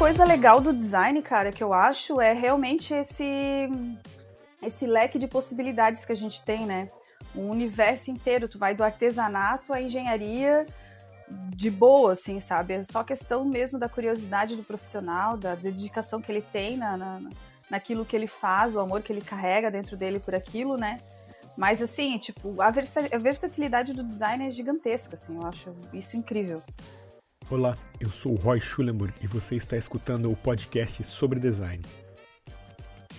coisa legal do design, cara, que eu acho é realmente esse leque de possibilidades que a gente tem, né? Um universo inteiro, tu vai do artesanato à engenharia de boa, assim, sabe? É só questão mesmo da curiosidade do profissional, da dedicação que ele tem naquilo que ele faz, o amor que ele carrega dentro dele por aquilo, né? Mas, assim, tipo, a versatilidade do design é gigantesca, assim, eu acho isso incrível. Olá, eu sou o Roy Schulenburg e você está escutando o podcast sobre design.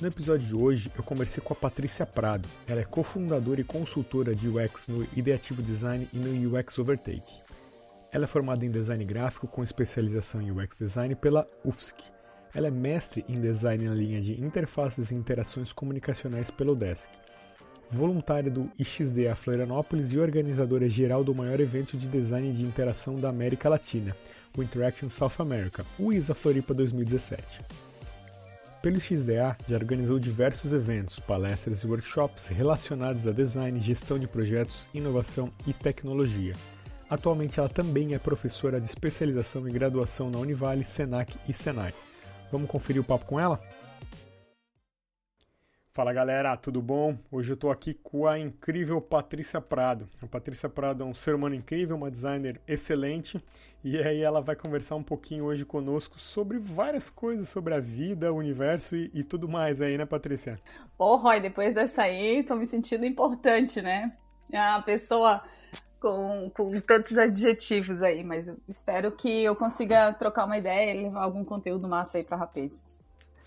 No episódio de hoje, eu conversei com a Patrícia Prado. Ela é cofundadora e consultora de UX no Ideativo Design e no UX Overtake. Ela é formada em design gráfico com especialização em UX Design pela UFSC. Ela é mestre em design na linha de interfaces e interações comunicacionais pela UDESC. Voluntária do IXDA Florianópolis e organizadora geral do maior evento de design de interação da América Latina, o Interaction South America, o ISA Floripa 2017. Pelo IXDA, já organizou diversos eventos, palestras e workshops relacionados a design, gestão de projetos, inovação e tecnologia. Atualmente ela também é professora de especialização e graduação na Univale, Senac e Senai. Vamos conferir o papo com ela? Fala galera, tudo bom? Hoje eu estou aqui com a incrível Patrícia Prado. A Patrícia Prado é um ser humano incrível, uma designer excelente, e aí ela vai conversar um pouquinho hoje conosco sobre várias coisas, sobre a vida, o universo e tudo mais aí, né, Patrícia? Pô, Roy, depois dessa aí, tô me sentindo importante, né? É uma pessoa com tantos adjetivos aí, mas eu espero que eu consiga trocar uma ideia e levar algum conteúdo massa aí pra rapaz.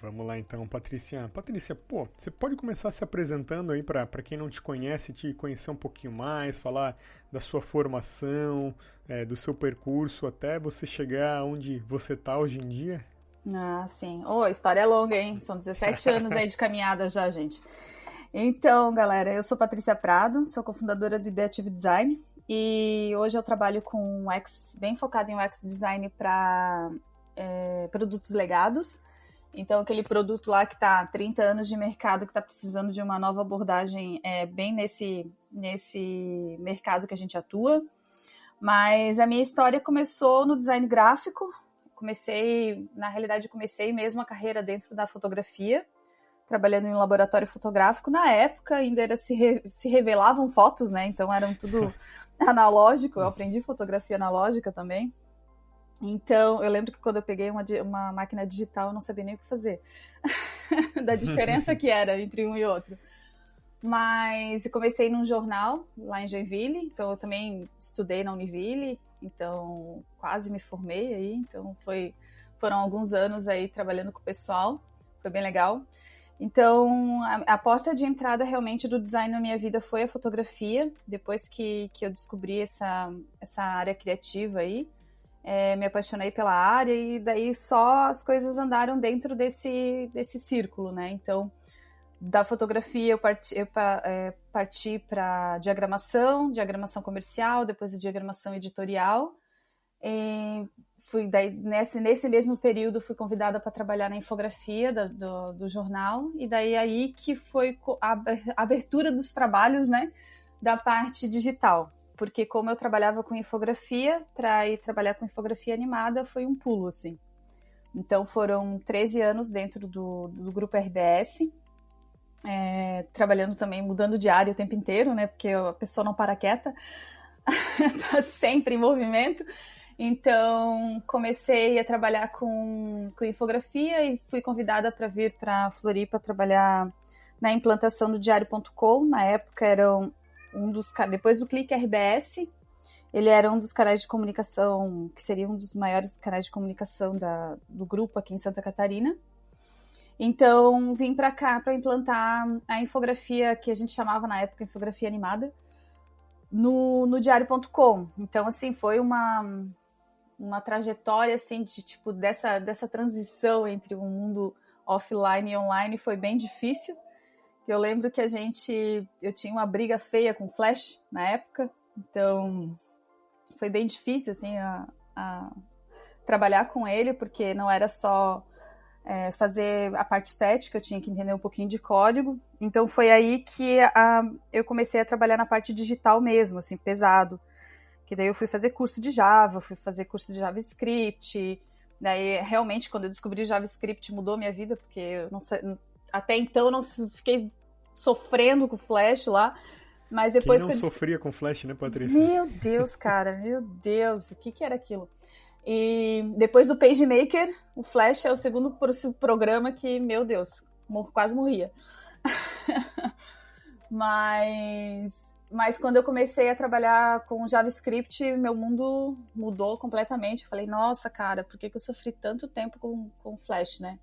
Vamos lá então, Patrícia. Patrícia, pô, você pode começar se apresentando aí para quem não te conhece, te conhecer um pouquinho mais, falar da sua formação, do seu percurso até você chegar onde você tá hoje em dia? Ah, sim. Oh, a história é longa, hein? São 17 anos aí de caminhada já, gente. Então, galera, eu sou Patrícia Prado, sou cofundadora do Ideativo Design e hoje eu trabalho com UX, bem focado em UX Design para produtos legados. Então, aquele produto lá que está há 30 anos de mercado, que está precisando de uma nova abordagem, bem nesse mercado que a gente atua. Mas a minha história começou no design gráfico. Comecei mesmo a carreira dentro da fotografia, trabalhando em um laboratório fotográfico. Na época, ainda se revelavam fotos, né? Então, eram tudo analógico. Eu aprendi fotografia analógica também. Então, eu lembro que quando eu peguei uma máquina digital, eu não sabia nem o que fazer. Da diferença que era entre um e outro. Mas eu comecei num jornal, lá em Joinville. Então, eu também estudei na Univille. Então, quase me formei aí. Então, foram alguns anos aí trabalhando com o pessoal. Foi bem legal. Então, a porta de entrada realmente do design na minha vida foi a fotografia. Depois que eu descobri essa área criativa aí. Me apaixonei pela área e daí só as coisas andaram dentro desse círculo, né? Então, da fotografia eu parti para diagramação comercial, depois a diagramação editorial. E daí, nesse mesmo período, fui convidada para trabalhar na infografia do jornal, e daí aí que foi a abertura dos trabalhos, né, da parte digital. Porque como eu trabalhava com infografia, para ir trabalhar com infografia animada foi um pulo, assim. Então foram 13 anos dentro do grupo RBS, trabalhando também, mudando de área o tempo inteiro, né? Porque a pessoa não para quieta, tá sempre em movimento. Então comecei a trabalhar com infografia e fui convidada para vir para Floripa trabalhar na implantação do Diário.com. Na época eram depois do Clique RBS, ele era um dos canais de comunicação, que seria um dos maiores canais de comunicação do grupo aqui em Santa Catarina. Então, vim para cá para implantar a infografia, que a gente chamava na época infografia animada, no Diário.com. Então, assim, foi uma trajetória, assim, de, tipo, dessa transição entre o mundo offline e online foi bem difícil. Eu lembro que eu tinha uma briga feia com Flash na época, então foi bem difícil assim, a trabalhar com ele, porque não era só fazer a parte estética, eu tinha que entender um pouquinho de código. Então foi aí que eu comecei a trabalhar na parte digital mesmo, assim, pesado. Que daí eu fui fazer curso de Java, fui fazer curso de JavaScript, Daí, realmente, quando eu descobri JavaScript, mudou minha vida, porque eu não sei, até então eu não fiquei sofrendo com o Flash lá, mas Quem depois não que eu sofria com Flash, né, Patrícia? Meu Deus, cara, meu Deus, o que era aquilo? E depois do PageMaker, o Flash é o segundo programa que, meu Deus, quase morria. Mas quando eu comecei a trabalhar com JavaScript, meu mundo mudou completamente. Eu falei, nossa, cara, por que eu sofri tanto tempo com Flash, né?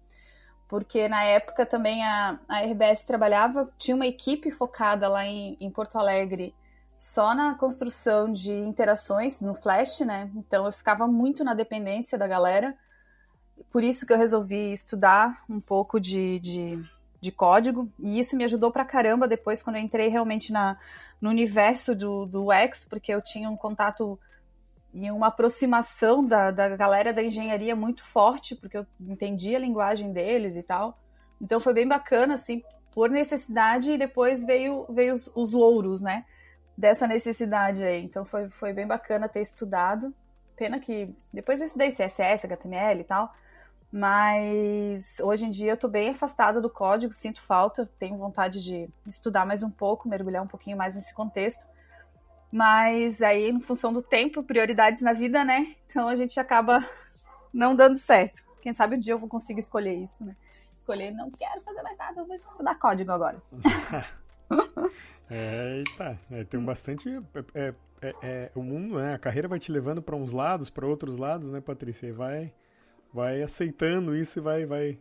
Porque na época também a RBS trabalhava, tinha uma equipe focada lá em Porto Alegre só na construção de interações no Flash, né? Então eu ficava muito na dependência da galera. Por isso que eu resolvi estudar um pouco de código. E isso me ajudou pra caramba depois, quando eu entrei realmente no universo do UX, porque eu tinha um contato e uma aproximação da galera da engenharia muito forte, porque eu entendia a linguagem deles e tal. Então foi bem bacana, assim, por necessidade, e depois veio os louros, né, dessa necessidade aí. Então foi bem bacana ter estudado. Pena que depois eu estudei CSS, HTML e tal, mas hoje em dia eu tô bem afastada do código, sinto falta, tenho vontade de estudar mais um pouco, mergulhar um pouquinho mais nesse contexto. Mas aí, em função do tempo, prioridades na vida, né? Então a gente acaba não dando certo. Quem sabe um dia eu vou conseguir escolher isso, né? Escolher, não quero fazer mais nada, eu vou estudar código agora. Eita, tem bastante... o mundo, né? A carreira vai te levando para uns lados, para outros lados, né, Patrícia? E vai aceitando isso e vai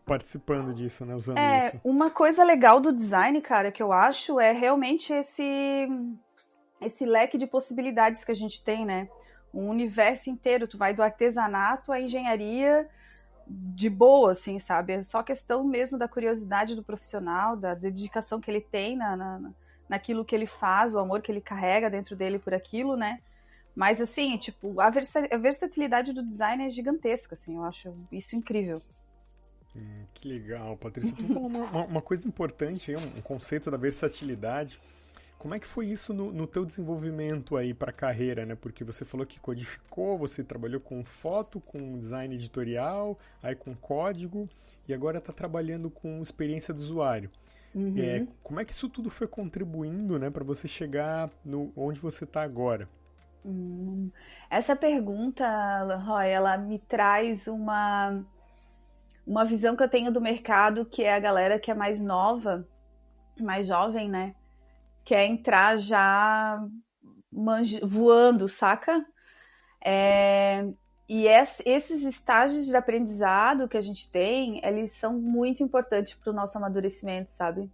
participando disso, né? Usando isso. Uma coisa legal do design, cara, que eu acho é realmente esse leque de possibilidades que a gente tem, né? Um universo inteiro, tu vai do artesanato à engenharia de boa, assim, sabe? É só questão mesmo da curiosidade do profissional, da dedicação que ele tem naquilo que ele faz, o amor que ele carrega dentro dele por aquilo, né? Mas, assim, tipo, a versatilidade do design é gigantesca, assim, eu acho isso incrível. Que legal, Patrícia. Tu falou uma coisa importante aí, um conceito da versatilidade. Como é que foi isso no teu desenvolvimento aí para a carreira, né? Porque você falou que codificou, você trabalhou com foto, com design editorial, aí com código, e agora está trabalhando com experiência do usuário. Uhum. Como é que isso tudo foi contribuindo, né, para você chegar onde você está agora? Essa pergunta, Roy, ela me traz uma visão que eu tenho do mercado, que é a galera que é mais nova, mais jovem, né? Quer entrar já voando, saca? E esses estágios de aprendizado que a gente tem, eles são muito importantes para o nosso amadurecimento, sabe?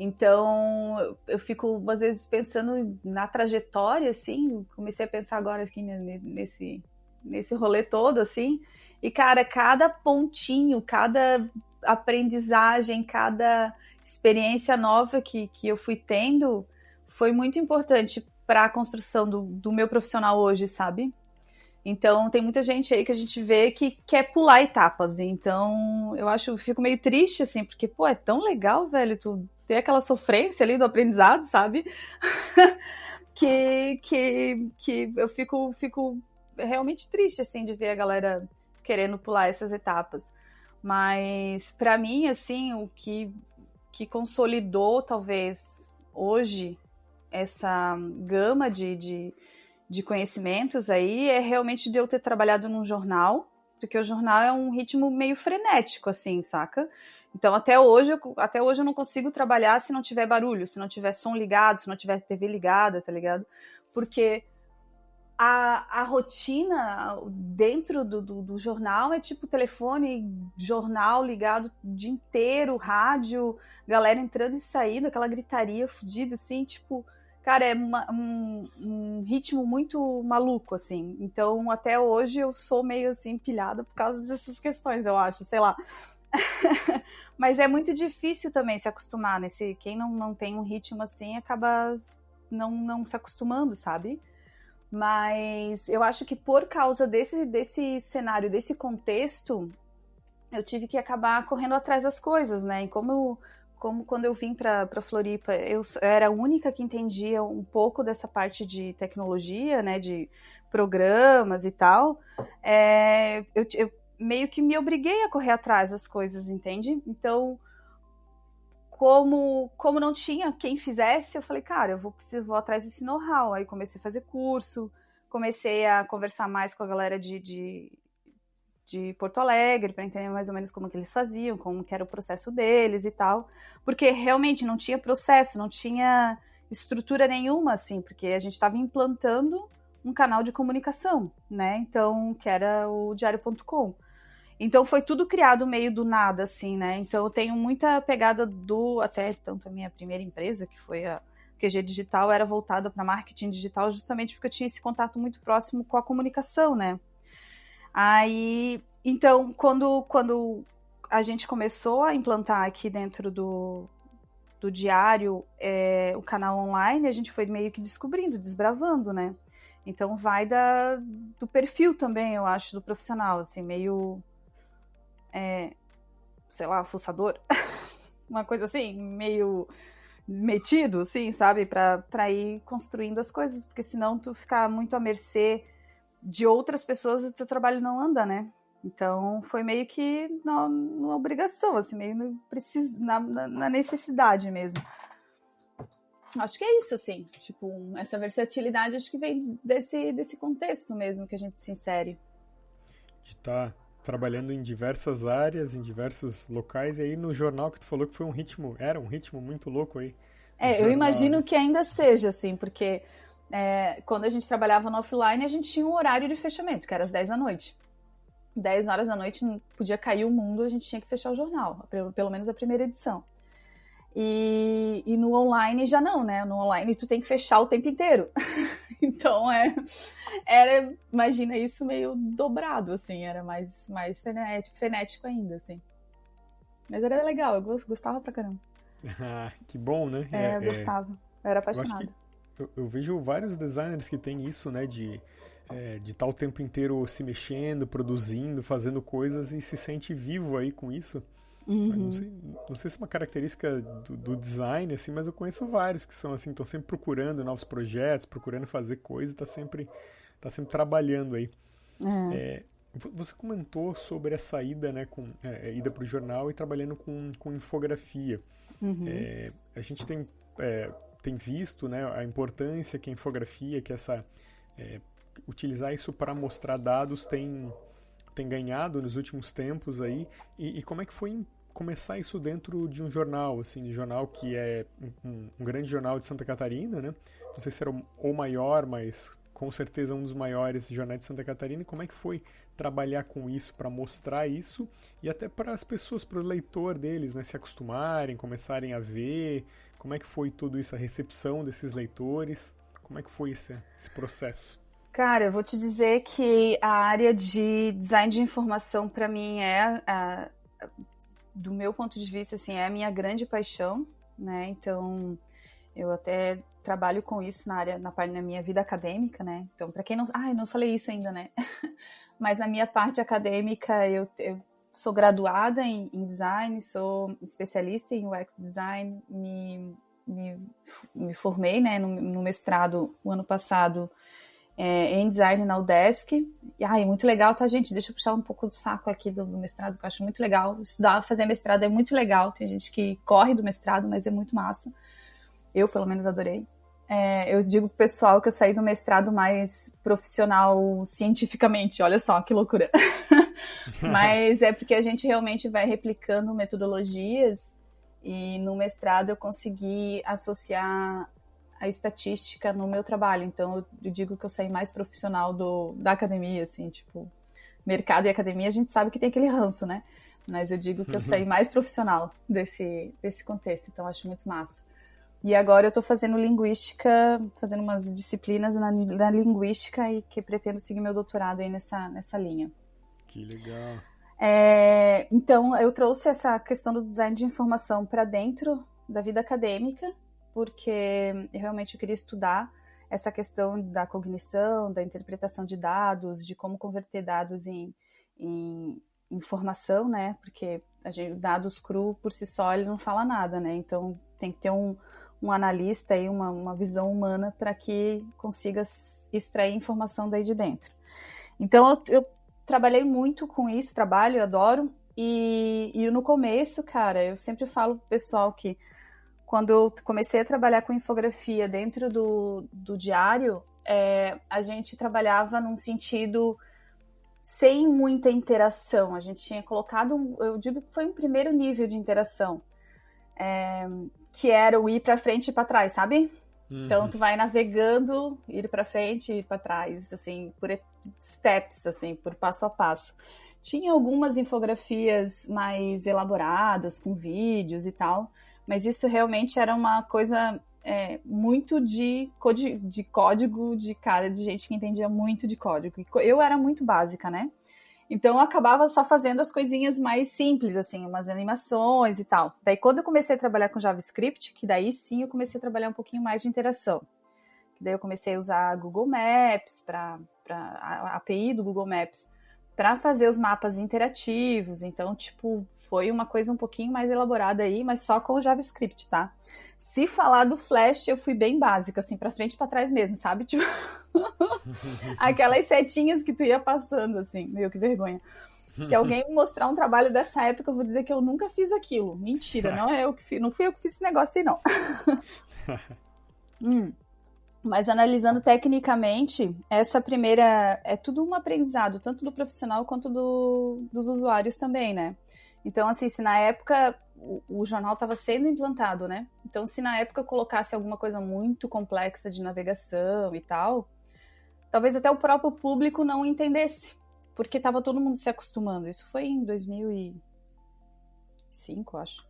Então, eu fico, às vezes, pensando na trajetória, assim, comecei a pensar agora aqui nesse rolê todo, assim, e, cara, cada pontinho, cada aprendizagem, cada experiência nova que eu fui tendo foi muito importante para a construção do meu profissional hoje, sabe? Então, tem muita gente aí que a gente vê que quer pular etapas. Então, fico meio triste, assim, porque, pô, é tão legal, velho, tu ter aquela sofrência ali do aprendizado, sabe? que eu fico realmente triste, assim, de ver a galera querendo pular essas etapas. Mas, para mim, assim, o que consolidou, talvez, hoje, essa gama de conhecimentos aí, é realmente de eu ter trabalhado num jornal, porque o jornal é um ritmo meio frenético, assim, saca? Então, até hoje eu não consigo trabalhar se não tiver barulho, se não tiver som ligado, se não tiver TV ligada, tá ligado? Porque a rotina dentro do jornal é tipo telefone, jornal ligado o dia inteiro, rádio, galera entrando e saindo, aquela gritaria fodida, assim, tipo... Cara, é um ritmo muito maluco, assim. Então, até hoje, eu sou meio, assim, pilhada por causa dessas questões, eu acho, sei lá. Mas é muito difícil também se acostumar, né? Quem não tem um ritmo assim, acaba não se acostumando, sabe? Mas eu acho que por causa desse cenário, desse contexto, eu tive que acabar correndo atrás das coisas, né? E como como quando eu vim para Floripa, eu era a única que entendia um pouco dessa parte de tecnologia, né, de programas e tal, eu meio que me obriguei a correr atrás das coisas, entende? Então, como não tinha quem fizesse, eu falei, cara, vou atrás desse know-how. Aí comecei a fazer curso, comecei a conversar mais com a galera de Porto Alegre, para entender mais ou menos como que eles faziam, como que era o processo deles e tal, porque realmente não tinha processo, não tinha estrutura nenhuma, assim, porque a gente estava implantando um canal de comunicação, né, então, que era o Diário.com. Então foi tudo criado meio do nada, assim, né, então eu tenho muita pegada até tanto a minha primeira empresa, que foi a QG Digital, era voltada para marketing digital, justamente porque eu tinha esse contato muito próximo com a comunicação, né. Aí, então, quando a gente começou a implantar aqui dentro do Diário o canal online, a gente foi meio que descobrindo, desbravando, né? Então, vai do perfil também, eu acho, do profissional, assim, meio, sei lá, fuçador, uma coisa assim, meio metido, assim, sabe? Pra ir construindo as coisas, porque senão tu ficar muito à mercê de outras pessoas, o teu trabalho não anda, né? Então, foi meio que na obrigação, assim, meio na necessidade mesmo. Acho que é isso, assim, tipo, essa versatilidade acho que vem desse contexto mesmo que a gente se insere. De estar trabalhando em diversas áreas, em diversos locais, e aí no jornal que tu falou que foi era um ritmo muito louco aí. Eu imagino que ainda seja, assim, porque quando a gente trabalhava no offline, a gente tinha um horário de fechamento, que era às 10 da noite. 10 horas da noite, podia cair o mundo, a gente tinha que fechar o jornal, pelo menos a primeira edição. E no online já não, né? No online tu tem que fechar o tempo inteiro. Então imagina isso meio dobrado, assim, era mais frenético ainda, assim. Mas era legal, eu gostava pra caramba. Que bom, né? Eu gostava, eu era apaixonada. Eu vejo vários designers que têm isso, né, de estar o tempo inteiro se mexendo, produzindo, fazendo coisas e se sente vivo aí com isso. Uhum. Não sei se é uma característica do design, assim, mas eu conheço vários que são assim, estão sempre procurando novos projetos, procurando fazer coisas, tá sempre trabalhando aí. Você comentou sobre essa ida, né, ida para o jornal e trabalhando com infografia. Uhum. A gente tem visto, né, a importância que a infografia, que utilizar isso para mostrar dados tem ganhado nos últimos tempos aí, e como é que foi começar isso dentro de um jornal, assim, de jornal que é um grande jornal de Santa Catarina, né? Não sei se era o maior, mas com certeza um dos maiores jornais de Santa Catarina. E como é que foi trabalhar com isso para mostrar isso e até para as pessoas, para o leitor deles, né, se acostumarem, começarem a ver? Como é que foi tudo isso, a recepção desses leitores? Como é que foi esse processo? Cara, eu vou te dizer que a área de design de informação para mim do meu ponto de vista, assim, é a minha grande paixão, né? Então, eu até trabalho com isso na minha vida acadêmica, né? Então, para quem não... eu não falei isso ainda, né? Mas na minha parte acadêmica, eu sou graduada em design, sou especialista em UX design, me formei, né, no mestrado o ano passado em design na UDESC. E, é muito legal, tá, gente? Deixa eu puxar um pouco do saco aqui do mestrado, que eu acho muito legal. Fazer mestrado é muito legal. Tem gente que corre do mestrado, mas é muito massa. Eu, pelo menos, adorei. Eu digo pro pessoal que eu saí do mestrado mais profissional cientificamente. Olha só, que loucura. Mas é porque a gente realmente vai replicando metodologias e no mestrado eu consegui associar a estatística no meu trabalho. Então, eu digo que eu saí mais profissional da academia, assim, tipo, mercado e academia, a gente sabe que tem aquele ranço, né? Mas eu digo que eu saí mais profissional desse contexto, então acho muito massa. E agora eu tô fazendo linguística, fazendo umas disciplinas na linguística e que pretendo seguir meu doutorado aí nessa linha. Que legal. Então, eu trouxe essa questão do design de informação para dentro da vida acadêmica, porque realmente eu queria estudar essa questão da cognição, da interpretação de dados, de como converter dados em informação, né? Porque dados cru por si só ele não fala nada, né? Então tem que ter um analista aí, uma visão humana para que consiga extrair informação daí de dentro. Então eu trabalhei muito com isso, eu adoro. E no começo, cara, eu sempre falo pro pessoal que quando eu comecei a trabalhar com infografia dentro do diário, a gente trabalhava num sentido sem muita interação. A gente tinha colocado, eu digo que foi um primeiro nível de interação, que era o ir para frente e para trás, sabe? Uhum. Então tu vai navegando, ir para frente e ir para trás, assim, por steps, assim, por passo a passo. Tinha algumas infografias mais elaboradas, com vídeos e tal, mas isso realmente era uma coisa muito de código, de gente que entendia muito de código. Eu era muito básica, né? Então eu acabava só fazendo as coisinhas mais simples, assim, umas animações e tal. Daí quando eu comecei a trabalhar com JavaScript, que daí sim eu comecei a trabalhar um pouquinho mais de interação. Daí eu comecei a usar Google Maps, a API do Google Maps, para fazer os mapas interativos. Então, tipo, foi uma coisa um pouquinho mais elaborada aí, mas só com o JavaScript, tá? Se falar do Flash, eu fui bem básica, assim, pra frente e pra trás mesmo, sabe? Tipo, aquelas setinhas que tu ia passando, assim, meu, que vergonha. Se alguém me mostrar um trabalho dessa época, eu vou dizer que eu nunca fiz aquilo. Mentira, não fui eu que fiz esse negócio aí, não. Mas analisando tecnicamente, essa primeira é tudo um aprendizado, tanto do profissional quanto dos usuários também, né? Então, assim, se na época o jornal estava sendo implantado, né? Então, se na época eu colocasse alguma coisa muito complexa de navegação e tal, talvez até o próprio público não entendesse, porque estava todo mundo se acostumando. Isso foi em 2005, acho.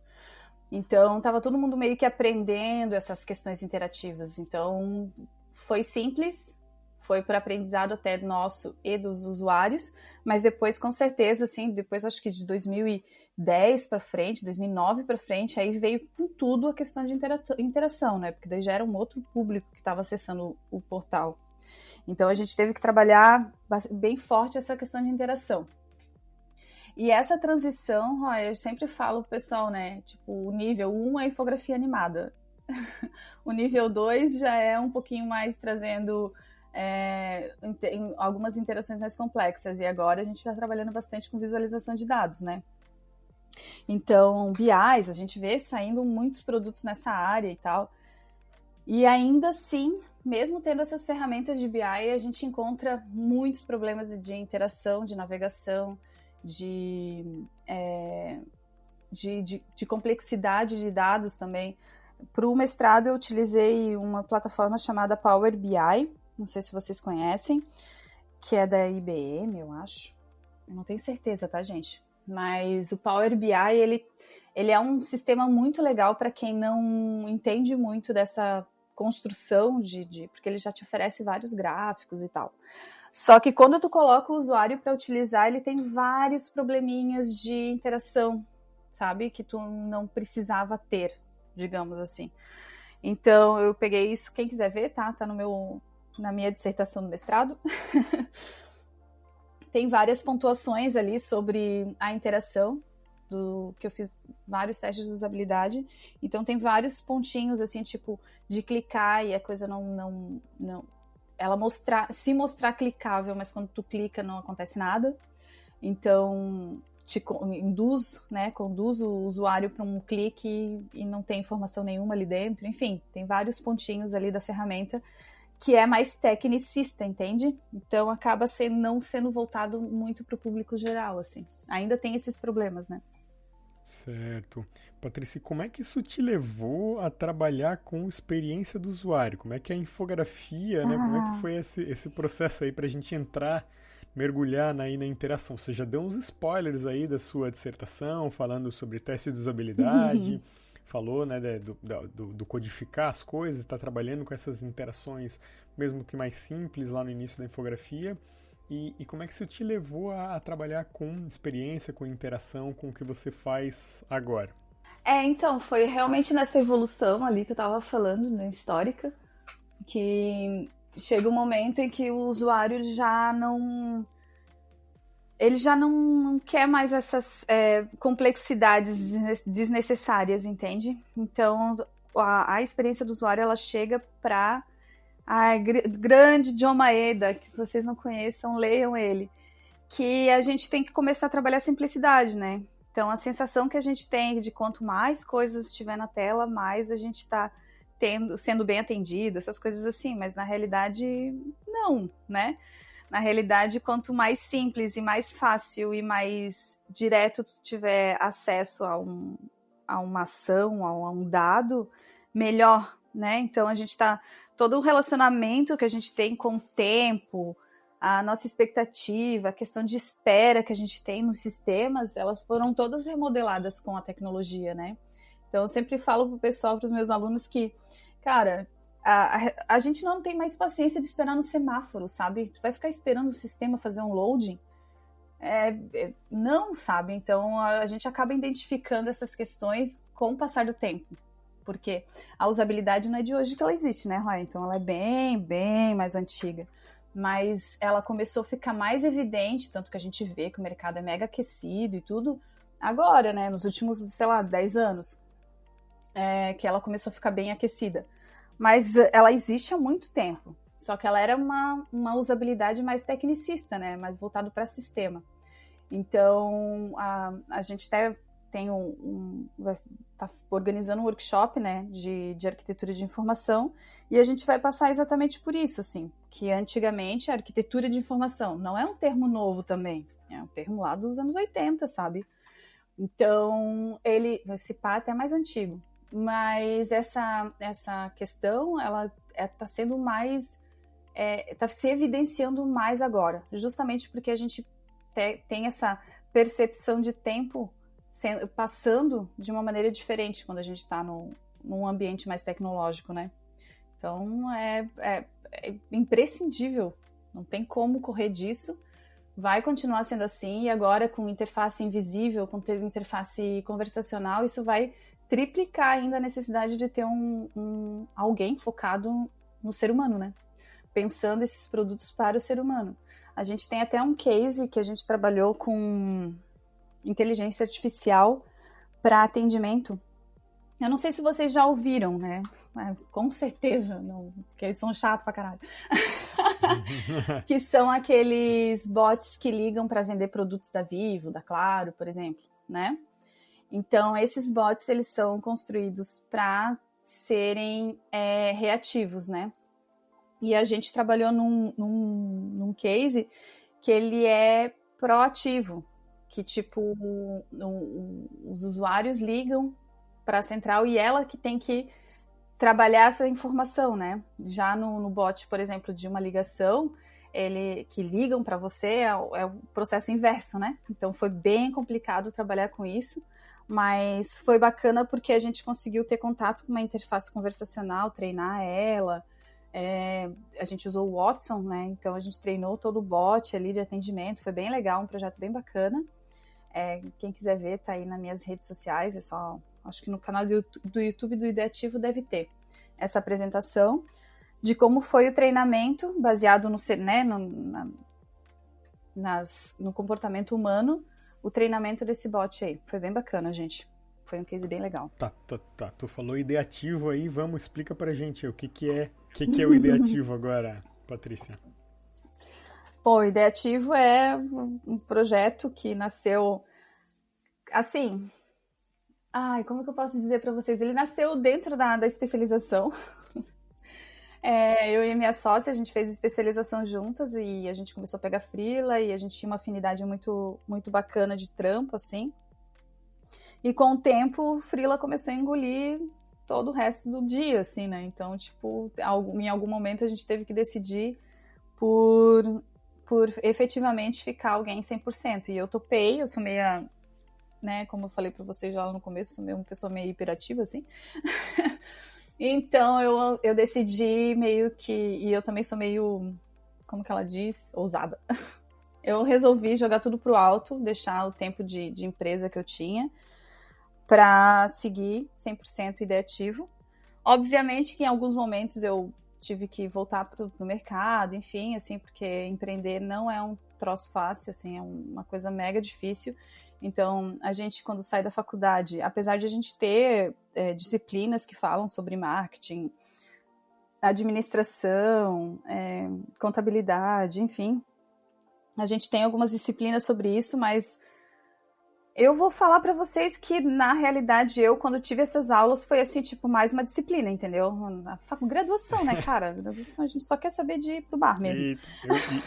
Então, estava todo mundo meio que aprendendo essas questões interativas. Então, foi simples, foi por aprendizado até nosso e dos usuários, mas depois, com certeza, assim, depois acho que de 2010 para frente, 2009 para frente, aí veio com tudo a questão de interação, né? Porque daí já era um outro público que estava acessando o portal. Então, a gente teve que trabalhar bem forte essa questão de interação. E essa transição, eu sempre falo pro pessoal, né? Tipo, o nível 1 é infografia animada. O nível 2 já é um pouquinho mais trazendo algumas interações mais complexas. E agora a gente está trabalhando bastante com visualização de dados, né? Então, BIs, a gente vê saindo muitos produtos nessa área e tal. E ainda assim, mesmo tendo essas ferramentas de BI, a gente encontra muitos problemas de interação, de navegação, de complexidade de dados também. Para o mestrado eu utilizei uma plataforma chamada Power BI, não sei se vocês conhecem, que é da IBM, eu acho. Eu não tenho certeza, tá, gente? Mas o Power BI, ele é um sistema muito legal para quem não entende muito dessa construção, porque ele já te oferece vários gráficos e tal. Só que quando tu coloca o usuário para utilizar, ele tem vários probleminhas de interação, sabe? Que tu não precisava ter, digamos assim. Então, eu peguei isso, quem quiser ver, tá? Tá na minha dissertação do mestrado. Tem várias pontuações ali sobre a interação, que eu fiz vários testes de usabilidade. Então, tem vários pontinhos, assim, tipo, de clicar e a coisa não ela se mostrar clicável, mas quando tu clica não acontece nada. Então, conduz o usuário para um clique e não tem informação nenhuma ali dentro. Enfim, tem vários pontinhos ali da ferramenta que é mais tecnicista, entende? Então, acaba não sendo voltado muito para o público geral, assim. Ainda tem esses problemas, né? Certo. Patrícia, como é que isso te levou a trabalhar com experiência do usuário? Como é que é a infografia, né? Como é que foi esse processo aí para a gente mergulhar na interação? Você já deu uns spoilers aí da sua dissertação, falando sobre teste de usabilidade, falou, né, do codificar as coisas, está trabalhando com essas interações, mesmo que mais simples lá no início da infografia. E como é que isso te levou a trabalhar com experiência, com interação, com o que você faz agora? Então, foi realmente nessa evolução ali que eu estava falando, né, histórica, que chega um momento em que o usuário já não ele já não quer mais essas complexidades desnecessárias, entende? Então, a experiência do usuário, ela chega para a grande John Maeda, que vocês não conheçam, leiam ele, que a gente tem que começar a trabalhar a simplicidade, né? Então, a sensação que a gente tem de quanto mais coisas estiver na tela, mais a gente está sendo bem atendido, essas coisas assim, mas na realidade, não, né? Na realidade, quanto mais simples e mais fácil e mais direto tu tiver acesso a uma ação, a um dado, melhor, né? Então, a gente está... Todo o relacionamento que a gente tem com o tempo, a nossa expectativa, a questão de espera que a gente tem nos sistemas, elas foram todas remodeladas com a tecnologia, né? Então, eu sempre falo pro pessoal, pros meus alunos que, cara... A gente não tem mais paciência de esperar no semáforo, sabe? Tu vai ficar esperando o sistema fazer um loading? Não, sabe? Então, a gente acaba identificando essas questões com o passar do tempo. Porque a usabilidade não é de hoje que ela existe, né, Roy? Então, ela é bem, bem mais antiga. Mas ela começou a ficar mais evidente, tanto que a gente vê que o mercado é mega aquecido e tudo, agora, né? Nos últimos, sei lá, 10 anos. Que ela começou a ficar bem aquecida. Mas ela existe há muito tempo, só que ela era uma usabilidade mais tecnicista, né? Mais voltado para sistema. Então, a gente até tem tá organizando um workshop, né, de arquitetura de informação, e a gente vai passar exatamente por isso, assim, que antigamente a arquitetura de informação não é um termo novo também, é um termo lá dos anos 80, sabe? Então, esse pá até mais antigo. Mas essa questão, ela está sendo mais... está se evidenciando mais agora, justamente porque a gente tem essa percepção de tempo passando de uma maneira diferente quando a gente está num ambiente mais tecnológico, né? Então, é imprescindível, não tem como correr disso, vai continuar sendo assim, e agora com interface invisível, com interface conversacional, isso vai triplicar ainda a necessidade de ter alguém focado no ser humano, né? Pensando esses produtos para o ser humano. A gente tem até um case que a gente trabalhou com inteligência artificial para atendimento. Eu não sei se vocês já ouviram, né? Com certeza, não, porque eles são chatos pra caralho. Que são aqueles bots que ligam para vender produtos da Vivo, da Claro, por exemplo, né? Então, esses bots, eles são construídos para serem reativos, né? E a gente trabalhou num case que ele é proativo, que, tipo, os usuários ligam para a central e ela que tem que trabalhar essa informação, né? Já no bot, por exemplo, de uma ligação, que ligam para você, é o processo inverso, né? Então, foi bem complicado trabalhar com isso, mas foi bacana porque a gente conseguiu ter contato com uma interface conversacional, treinar ela. A gente usou o Watson, né? Então a gente treinou todo o bot ali de atendimento, foi bem legal, um projeto bem bacana. Quem quiser ver, tá aí nas minhas redes sociais, acho que no canal do YouTube do Ideativo deve ter essa apresentação de como foi o treinamento baseado no comportamento humano, o treinamento desse bot aí. Foi bem bacana, gente. Foi um case bem legal. Tá. Tu falou ideativo aí, explica pra gente o que é o ideativo agora, Patrícia. Bom, o Ideativo é um projeto que nasceu assim... como que eu posso dizer pra vocês? Ele nasceu dentro da especialização. Eu e a minha sócia, a gente fez especialização juntas e a gente começou a pegar freela e a gente tinha uma afinidade muito, muito bacana de trampo, assim. E com o tempo, o freela começou a engolir todo o resto do dia, assim, né? Então, tipo, em algum momento a gente teve que decidir por efetivamente ficar alguém 100%. E eu topei, eu sou meia, né, como eu falei pra vocês já lá no começo, sou uma pessoa meio hiperativa, assim. Então, eu decidi meio que... E eu também sou meio, como que ela diz? Ousada. Eu resolvi jogar tudo pro alto, deixar o tempo de empresa que eu tinha para seguir 100% Ideativo. Obviamente que em alguns momentos eu tive que voltar pro mercado, enfim, assim, porque empreender não é um troço fácil, assim, é uma coisa mega difícil. Então, a gente, quando sai da faculdade, apesar de a gente ter disciplinas que falam sobre marketing, administração, contabilidade, enfim, a gente tem algumas disciplinas sobre isso, mas eu vou falar pra vocês que, na realidade, quando tive essas aulas, foi assim, tipo, mais uma disciplina, entendeu? Graduação, né, cara? Graduação, a gente só quer saber de ir pro bar mesmo.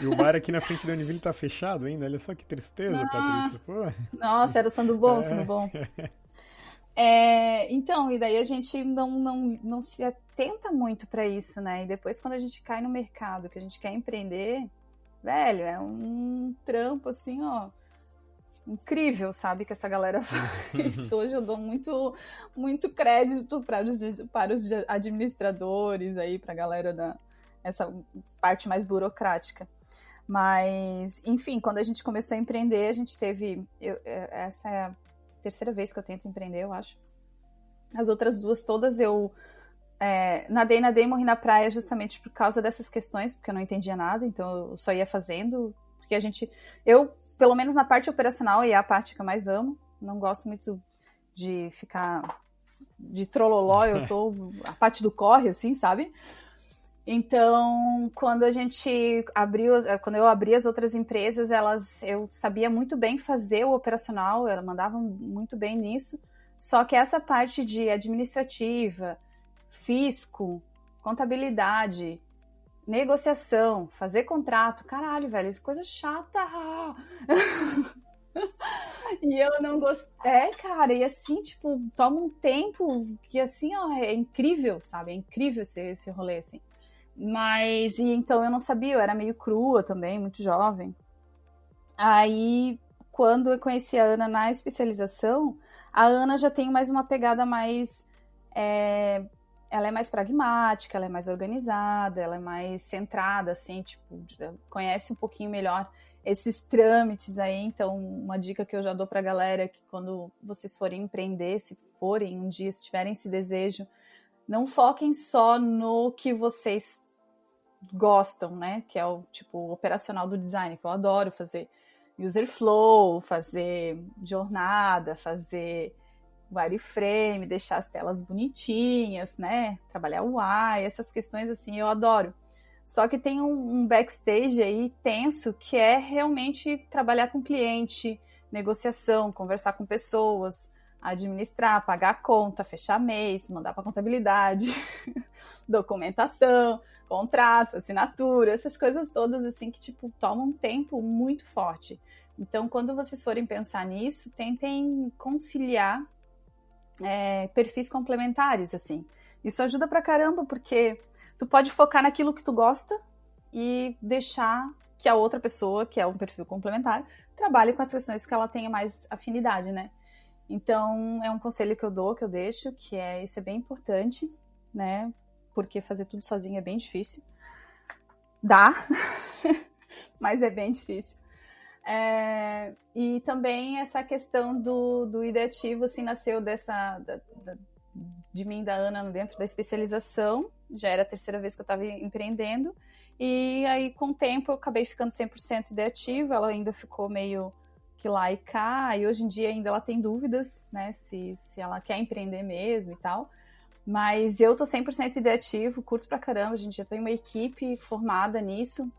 E o bar aqui na frente da Univille tá fechado ainda, olha só que tristeza, Patrícia. Pô. Nossa, era o som do bom, o som do bom. Então, e daí a gente não se atenta muito pra isso, né? E depois, quando a gente cai no mercado, que a gente quer empreender, velho, é um trampo, assim, ó, incrível, sabe, que essa galera faz. Hoje eu dou muito crédito para os administradores aí, para a galera essa parte mais burocrática. Mas, enfim, quando a gente começou a empreender, a gente teve... essa é a terceira vez que eu tento empreender, eu acho. As outras duas todas eu nadei e morri na praia justamente por causa dessas questões, porque eu não entendia nada, então eu só ia fazendo... Porque eu, pelo menos na parte operacional, e é a parte que eu mais amo, não gosto muito de ficar de trololó, eu sou a parte do corre, assim, sabe? Então, quando eu abri as outras empresas, eu sabia muito bem fazer o operacional, elas mandavam muito bem nisso, só que essa parte de administrativa, fisco, contabilidade, negociação, fazer contrato, caralho, velho, isso é coisa chata. E eu não gostei, cara, e assim, tipo, toma um tempo que assim, ó, é incrível, sabe? É incrível esse rolê, assim. Mas, e então eu não sabia, eu era meio crua também, muito jovem. Aí, quando eu conheci a Ana na especialização, a Ana já tem mais uma pegada mais... ela é mais pragmática, ela é mais organizada, ela é mais centrada, assim, tipo, conhece um pouquinho melhor esses trâmites aí. Então, uma dica que eu já dou pra galera é que quando vocês forem empreender, se forem um dia, se tiverem esse desejo, não foquem só no que vocês gostam, né? Que é o tipo operacional do design, que eu adoro fazer user flow, fazer jornada, fazer wireframe, deixar as telas bonitinhas, né? Trabalhar o UI, essas questões assim, eu adoro. Só que tem um backstage aí tenso que é realmente trabalhar com cliente, negociação, conversar com pessoas, administrar, pagar a conta, fechar mês, mandar para contabilidade, documentação, contrato, assinatura, essas coisas todas assim que tipo tomam um tempo muito forte. Então, quando vocês forem pensar nisso, tentem conciliar perfis complementares, assim. Isso ajuda pra caramba, porque tu pode focar naquilo que tu gosta e deixar que a outra pessoa, que é um perfil complementar, trabalhe com as questões que ela tenha mais afinidade, né? Então, é um conselho que eu dou, que eu deixo, que isso é bem importante, né? Porque fazer tudo sozinho é bem difícil. Dá, mas é bem difícil. E também essa questão do ideativo, assim, nasceu de mim, da Ana, dentro da especialização. Já era a terceira vez que eu estava empreendendo. E aí, com o tempo, eu acabei ficando 100% ideativa. Ela ainda ficou meio que lá e cá. E hoje em dia ainda ela tem dúvidas, né? Se ela quer empreender mesmo e tal. Mas eu tô 100% ideativo, curto pra caramba. A gente já tem uma equipe formada nisso.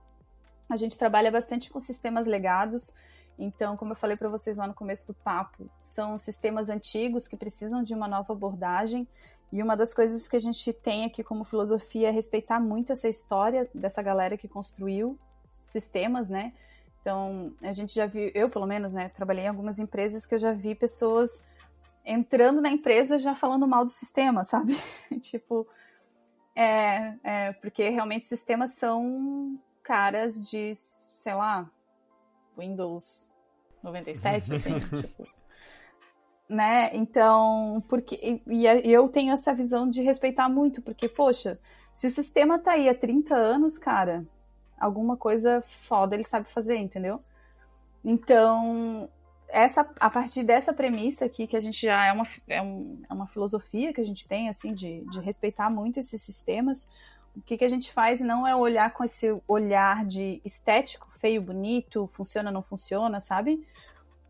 A gente trabalha bastante com sistemas legados. Então, como eu falei para vocês lá no começo do papo, são sistemas antigos que precisam de uma nova abordagem. E uma das coisas que a gente tem aqui como filosofia é respeitar muito essa história dessa galera que construiu sistemas, né? Então, a gente já viu, eu pelo menos, né, trabalhei em algumas empresas que eu já vi pessoas entrando na empresa já falando mal do sistema, sabe? Tipo, porque realmente sistemas são caras de, sei lá, Windows 97, assim, tipo, né? Então, eu tenho essa visão de respeitar muito, porque, poxa, se o sistema tá aí há 30 anos, cara, alguma coisa foda ele sabe fazer, entendeu? Então, a partir dessa premissa aqui, que a gente já é uma filosofia que a gente tem, assim, de respeitar muito esses sistemas, O que a gente faz não é olhar com esse olhar de estético, feio, bonito, funciona, não funciona, sabe?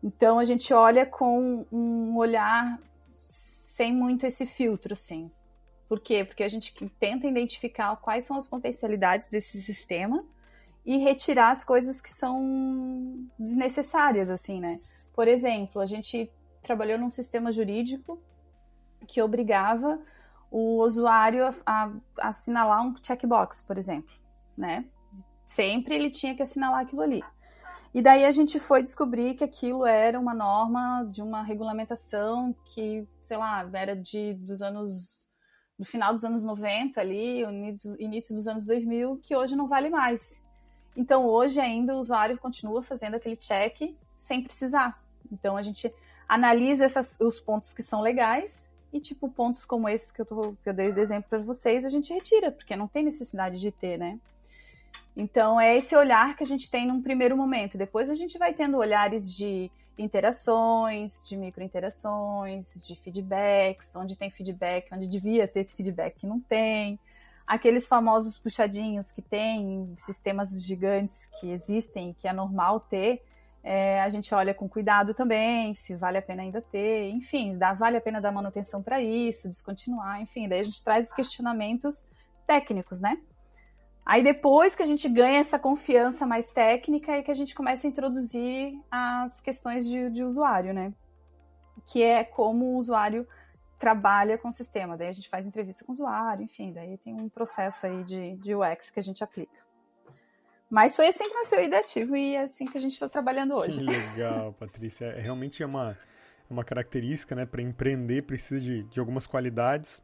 Então, a gente olha com um olhar sem muito esse filtro, assim. Por quê? Porque a gente tenta identificar quais são as potencialidades desse sistema e retirar as coisas que são desnecessárias, assim, né? Por exemplo, a gente trabalhou num sistema jurídico que obrigava o usuário a assinalar um checkbox, por exemplo, né? Sempre ele tinha que assinalar aquilo ali. E daí a gente foi descobrir que aquilo era uma norma de uma regulamentação que, sei lá, era do final dos anos 90 ali, início dos anos 2000, que hoje não vale mais. Então, hoje ainda o usuário continua fazendo aquele check sem precisar. Então, a gente analisa os pontos que são legais e, tipo, pontos como esse que eu dei de exemplo para vocês, a gente retira, porque não tem necessidade de ter, né? Então, é esse olhar que a gente tem num primeiro momento. Depois a gente vai tendo olhares de interações, de microinterações, de feedbacks, onde tem feedback, onde devia ter esse feedback que não tem. Aqueles famosos puxadinhos que tem, sistemas gigantes que existem, que é normal ter, a gente olha com cuidado também, se vale a pena ainda ter, enfim, vale a pena dar manutenção para isso, descontinuar, enfim, daí a gente traz os questionamentos técnicos, né? Aí depois que a gente ganha essa confiança mais técnica é que a gente começa a introduzir as questões de usuário, né? Que é como o usuário trabalha com o sistema. Daí a gente faz entrevista com o usuário, enfim, daí tem um processo aí de UX que a gente aplica. Mas foi assim que nasceu o Ideativo e é assim que a gente está trabalhando hoje. Que legal, Patrícia. Realmente é uma característica, né? Para empreender precisa de algumas qualidades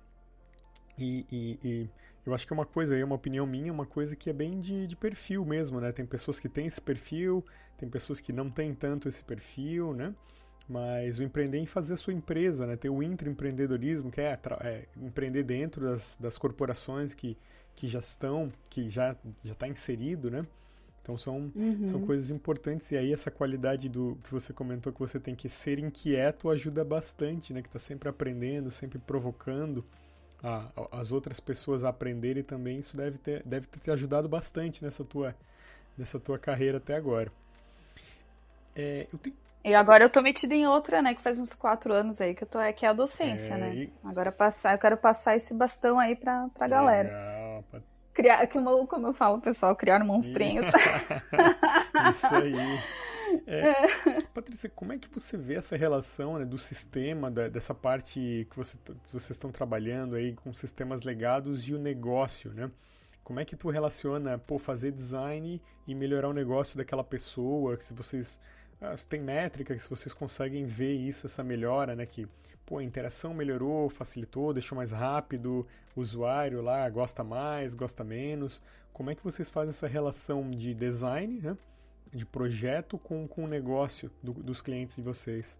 e eu acho que é uma coisa aí, uma opinião minha, uma coisa que é bem de perfil mesmo, né? Tem pessoas que têm esse perfil, tem pessoas que não têm tanto esse perfil, né? Mas o empreender em fazer a sua empresa, né? Ter o intraempreendedorismo, que é empreender dentro das corporações que já estão, que já está inserido, né? Então são coisas importantes. E aí essa qualidade do que você comentou, que você tem que ser inquieto, ajuda bastante, né? Que está sempre aprendendo, sempre provocando as outras pessoas a aprenderem também. Isso deve ter te ajudado bastante nessa tua carreira até agora. E agora eu tô metida em outra, né, que faz uns 4 anos aí, que é a docência, né? Agora eu quero passar esse bastão aí pra galera. Legal. Criar, como eu falo, pessoal, criar monstrinhos. Isso aí. Patrícia, como é que você vê essa relação, né, do sistema, dessa parte que vocês estão trabalhando aí com sistemas legados e o negócio, né? Como é que tu relaciona, fazer design e melhorar o negócio daquela pessoa, que se vocês tem métrica, que se vocês conseguem ver isso, essa melhora, né, que a interação melhorou, facilitou, deixou mais rápido, o usuário lá gosta mais, gosta menos. Como é que vocês fazem essa relação de design, né, de projeto com o negócio dos clientes de vocês?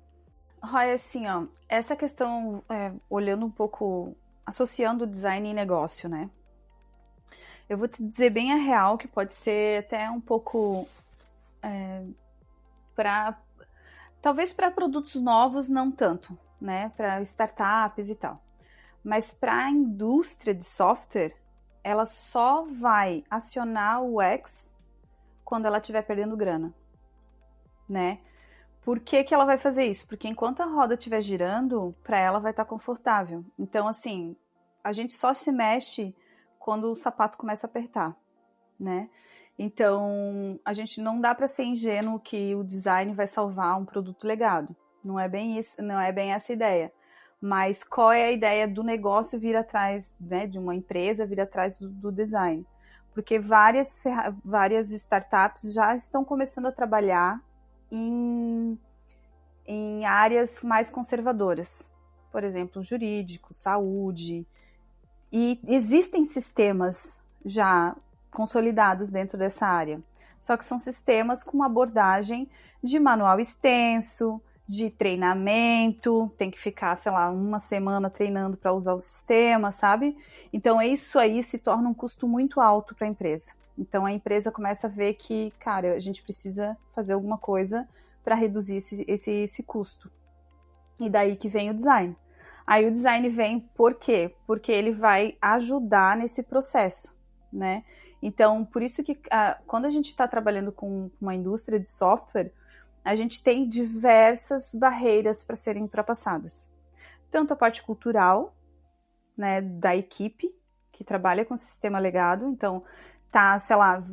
Roy, assim, ó, essa questão, olhando um pouco, associando design e negócio, né? Eu vou te dizer bem a real, que pode ser até um pouco talvez para produtos novos não tanto, né, para startups e tal, mas para a indústria de software, ela só vai acionar o UX quando ela estiver perdendo grana, né? Por que ela vai fazer isso? Porque enquanto a roda estiver girando, para ela vai estar confortável. Então, assim, a gente só se mexe quando o sapato começa a apertar, né? Então, a gente não dá para ser ingênuo que o design vai salvar um produto legado. Não é bem isso, não é bem essa a ideia. Mas qual é a ideia do negócio vir atrás, né, de uma empresa vir atrás do design? Porque várias startups já estão começando a trabalhar em áreas mais conservadoras. Por exemplo, jurídico, saúde. E existem sistemas já consolidados dentro dessa área. Só que são sistemas com uma abordagem de manual extenso, de treinamento, tem que ficar, sei lá, 1 semana treinando para usar o sistema, sabe? Então, isso aí se torna um custo muito alto para a empresa. Então, a empresa começa a ver que, cara, a gente precisa fazer alguma coisa para reduzir esse custo. E daí que vem o design. Aí o design vem por quê? Porque ele vai ajudar nesse processo. né? Então, por isso que quando a gente está trabalhando com uma indústria de software, a gente tem diversas barreiras para serem ultrapassadas. Tanto a parte cultural, né, da equipe que trabalha com o sistema legado. Então, sei lá,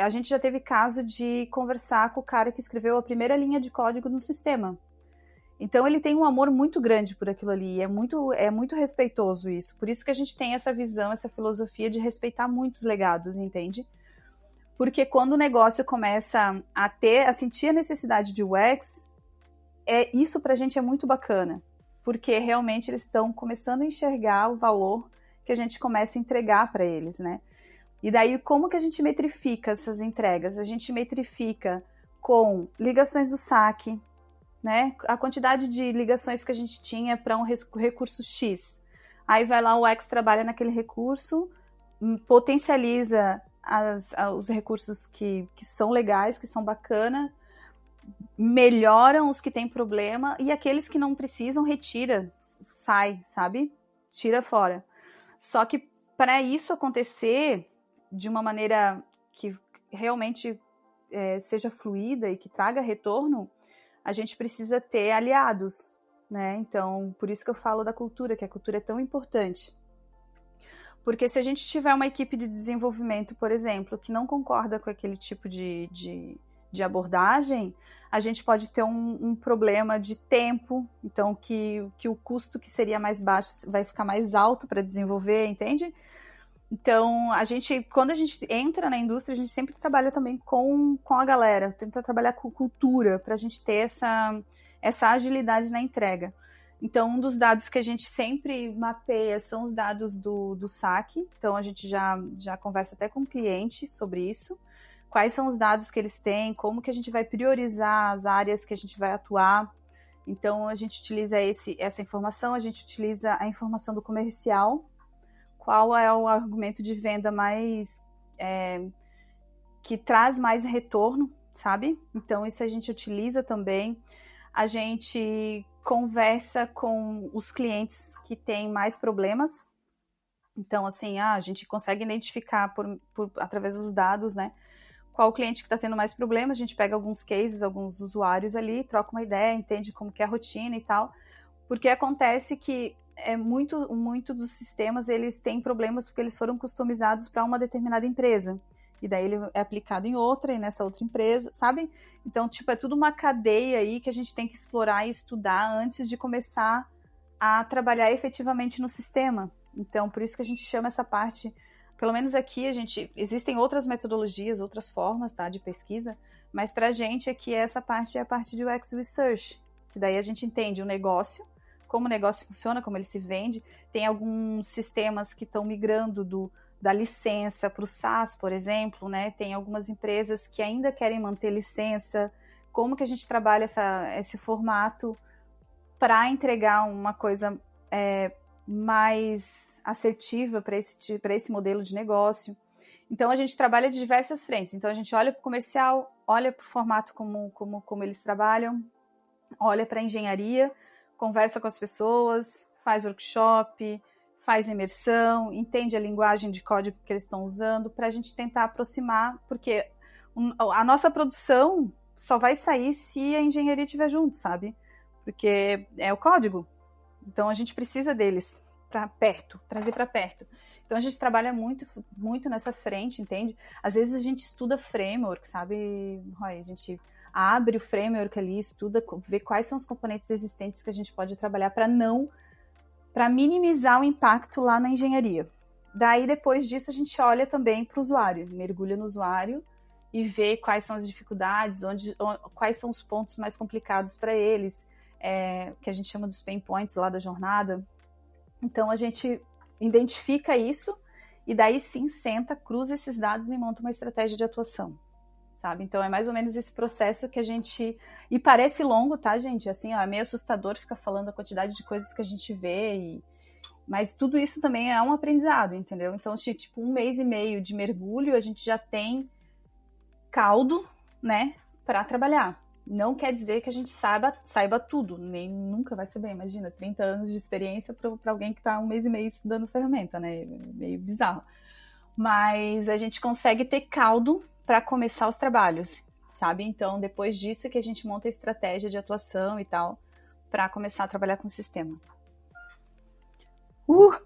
a gente já teve caso de conversar com o cara que escreveu a primeira linha de código no sistema. Então, ele tem um amor muito grande por aquilo ali, é muito respeitoso isso. Por isso que a gente tem essa visão, essa filosofia de respeitar muitos legados, entende? Porque quando o negócio começa a sentir a necessidade de UX, isso pra gente é muito bacana, porque realmente eles estão começando a enxergar o valor que a gente começa a entregar para eles, né? E daí, como que a gente metrifica essas entregas? A gente metrifica com ligações do saque, né? A quantidade de ligações que a gente tinha para um recurso X. Aí vai lá, o UX trabalha naquele recurso, potencializa os recursos que são legais, que são bacana, melhoram os que têm problema, e aqueles que não precisam, retira, sai, sabe? Tira fora. Só que para isso acontecer de uma maneira que realmente seja fluida e que traga retorno, a gente precisa ter aliados, né? Então, por isso que eu falo da cultura, que a cultura é tão importante. Porque se a gente tiver uma equipe de desenvolvimento, por exemplo, que não concorda com aquele tipo de abordagem, a gente pode ter um problema de tempo, então que o custo que seria mais baixo vai ficar mais alto para desenvolver, entende? Então, quando a gente entra na indústria, a gente sempre trabalha também com a galera, tenta trabalhar com cultura, para a gente ter essa agilidade na entrega. Então, um dos dados que a gente sempre mapeia são os dados do saque. Então, a gente já conversa até com o cliente sobre isso. Quais são os dados que eles têm, como que a gente vai priorizar as áreas que a gente vai atuar. Então, a gente utiliza essa informação, a gente utiliza a informação do comercial. Qual é o argumento de venda que traz mais retorno, sabe? Então, isso a gente utiliza também. A gente conversa com os clientes que têm mais problemas. Então, assim, a gente consegue identificar através dos dados, né? Qual o cliente que está tendo mais problemas. A gente pega alguns cases, alguns usuários ali, troca uma ideia, entende como que é a rotina e tal. Porque acontece que muito dos sistemas, eles têm problemas porque eles foram customizados para uma determinada empresa. E daí ele é aplicado em outra, e nessa outra empresa, sabe? Então, é tudo uma cadeia aí que a gente tem que explorar e estudar antes de começar a trabalhar efetivamente no sistema. Então, por isso que a gente chama essa parte, pelo menos aqui, existem outras metodologias, outras formas, tá, de pesquisa, mas pra gente aqui essa parte é a parte de UX Research, que daí a gente entende o negócio, como o negócio funciona, como ele se vende. Tem alguns sistemas que estão migrando da licença para o SaaS, por exemplo, né? Tem algumas empresas que ainda querem manter licença. Como que a gente trabalha esse formato para entregar uma coisa mais assertiva para esse modelo de negócio? Então, a gente trabalha de diversas frentes. Então, a gente olha para o comercial, olha para o formato como eles trabalham, olha para a engenharia, conversa com as pessoas, faz workshop, faz imersão, entende a linguagem de código que eles estão usando, para a gente tentar aproximar, porque a nossa produção só vai sair se a engenharia estiver junto, sabe? Porque é o código. Então, a gente precisa deles para perto, trazer para perto. Então, a gente trabalha muito, muito nessa frente, entende? Às vezes, a gente estuda framework, sabe, Roy? A gente abre o framework ali, estuda, vê quais são os componentes existentes que a gente pode trabalhar para minimizar o impacto lá na engenharia. Daí, depois disso, a gente olha também para o usuário, mergulha no usuário e vê quais são as dificuldades, quais são os pontos mais complicados para eles, que a gente chama dos pain points lá da jornada. Então, a gente identifica isso e daí sim senta, cruza esses dados e monta uma estratégia de atuação, sabe? Então, é mais ou menos esse processo que a gente... E parece longo, tá, gente? Assim, é meio assustador ficar falando a quantidade de coisas que a gente vê, mas tudo isso também é um aprendizado, entendeu? Então, tipo, 1 mês e meio de mergulho, a gente já tem caldo, né, para trabalhar. Não quer dizer que a gente saiba tudo, nem nunca vai saber. Imagina, 30 anos de experiência para alguém que está 1 mês e meio estudando ferramenta, né? Meio bizarro. mas a gente consegue ter caldo para começar os trabalhos, sabe? Então, depois disso que a gente monta a estratégia de atuação e tal, para começar a trabalhar com o sistema. Ufa!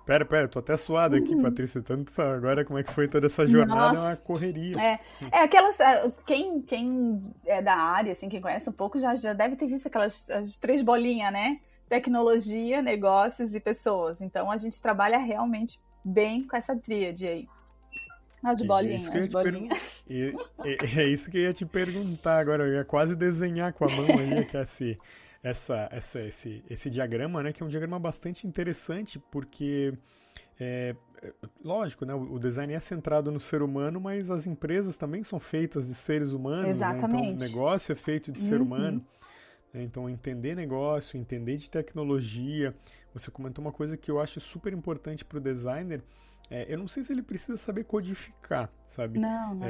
Pera, tô até suado aqui, Patrícia, tanto agora como é que foi toda essa jornada, é uma correria. Aquelas, quem é da área, assim, quem conhece um pouco, já deve ter visto aquelas as 3 bolinhas, né? Tecnologia, negócios e pessoas. Então, a gente trabalha realmente bem com essa tríade aí. De bolinha, de bolinha. É isso que eu ia te perguntar agora, eu ia quase desenhar com a mão aí, que é esse diagrama, né, que é um diagrama bastante interessante, porque, lógico, né, o design é centrado no ser humano, mas as empresas também são feitas de seres humanos. Exatamente. Né? Então, o negócio é feito de ser humano. Né? Então, entender negócio, entender de tecnologia. Você comentou uma coisa que eu acho super importante para o designer. Eu não sei se ele precisa saber codificar, sabe? Não.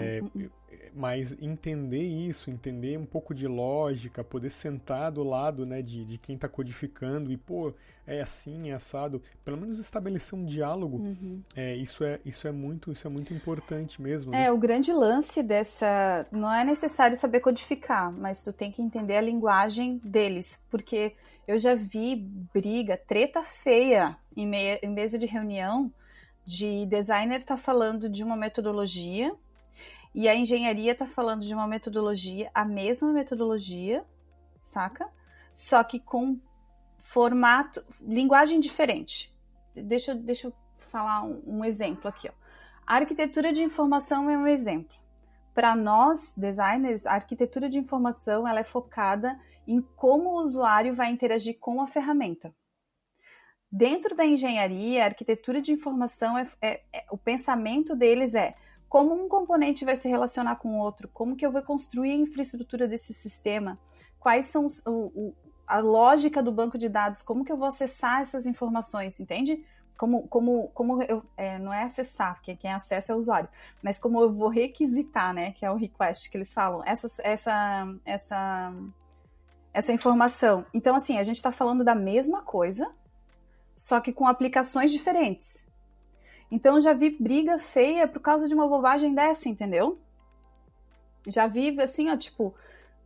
Mas entender isso, entender um pouco de lógica, poder sentar do lado, né, de quem está codificando e, pô, é assim, é assado, pelo menos estabelecer um diálogo, isso é muito importante mesmo. Né? O grande lance dessa... Não é necessário saber codificar, mas tu tem que entender a linguagem deles, porque eu já vi briga, treta feia em mesa de reunião, de designer tá falando de uma metodologia e a engenharia tá falando de uma metodologia, a mesma metodologia, saca? Só que com formato, linguagem diferente. Deixa eu falar um exemplo aqui, ó. A arquitetura de informação é um exemplo. Para nós, designers, a arquitetura de informação ela é focada em como o usuário vai interagir com a ferramenta. Dentro da engenharia, a arquitetura de informação, o pensamento deles é como um componente vai se relacionar com o outro, como que eu vou construir a infraestrutura desse sistema, quais são a lógica do banco de dados, como que eu vou acessar essas informações, entende? Não é acessar, porque quem acessa é o usuário, mas como eu vou requisitar, né, que é o request que eles falam, essa informação. Então, assim, a gente está falando da mesma coisa, só que com aplicações diferentes. Então, eu já vi briga feia por causa de uma bobagem dessa, entendeu? Já vi, assim, ó, tipo,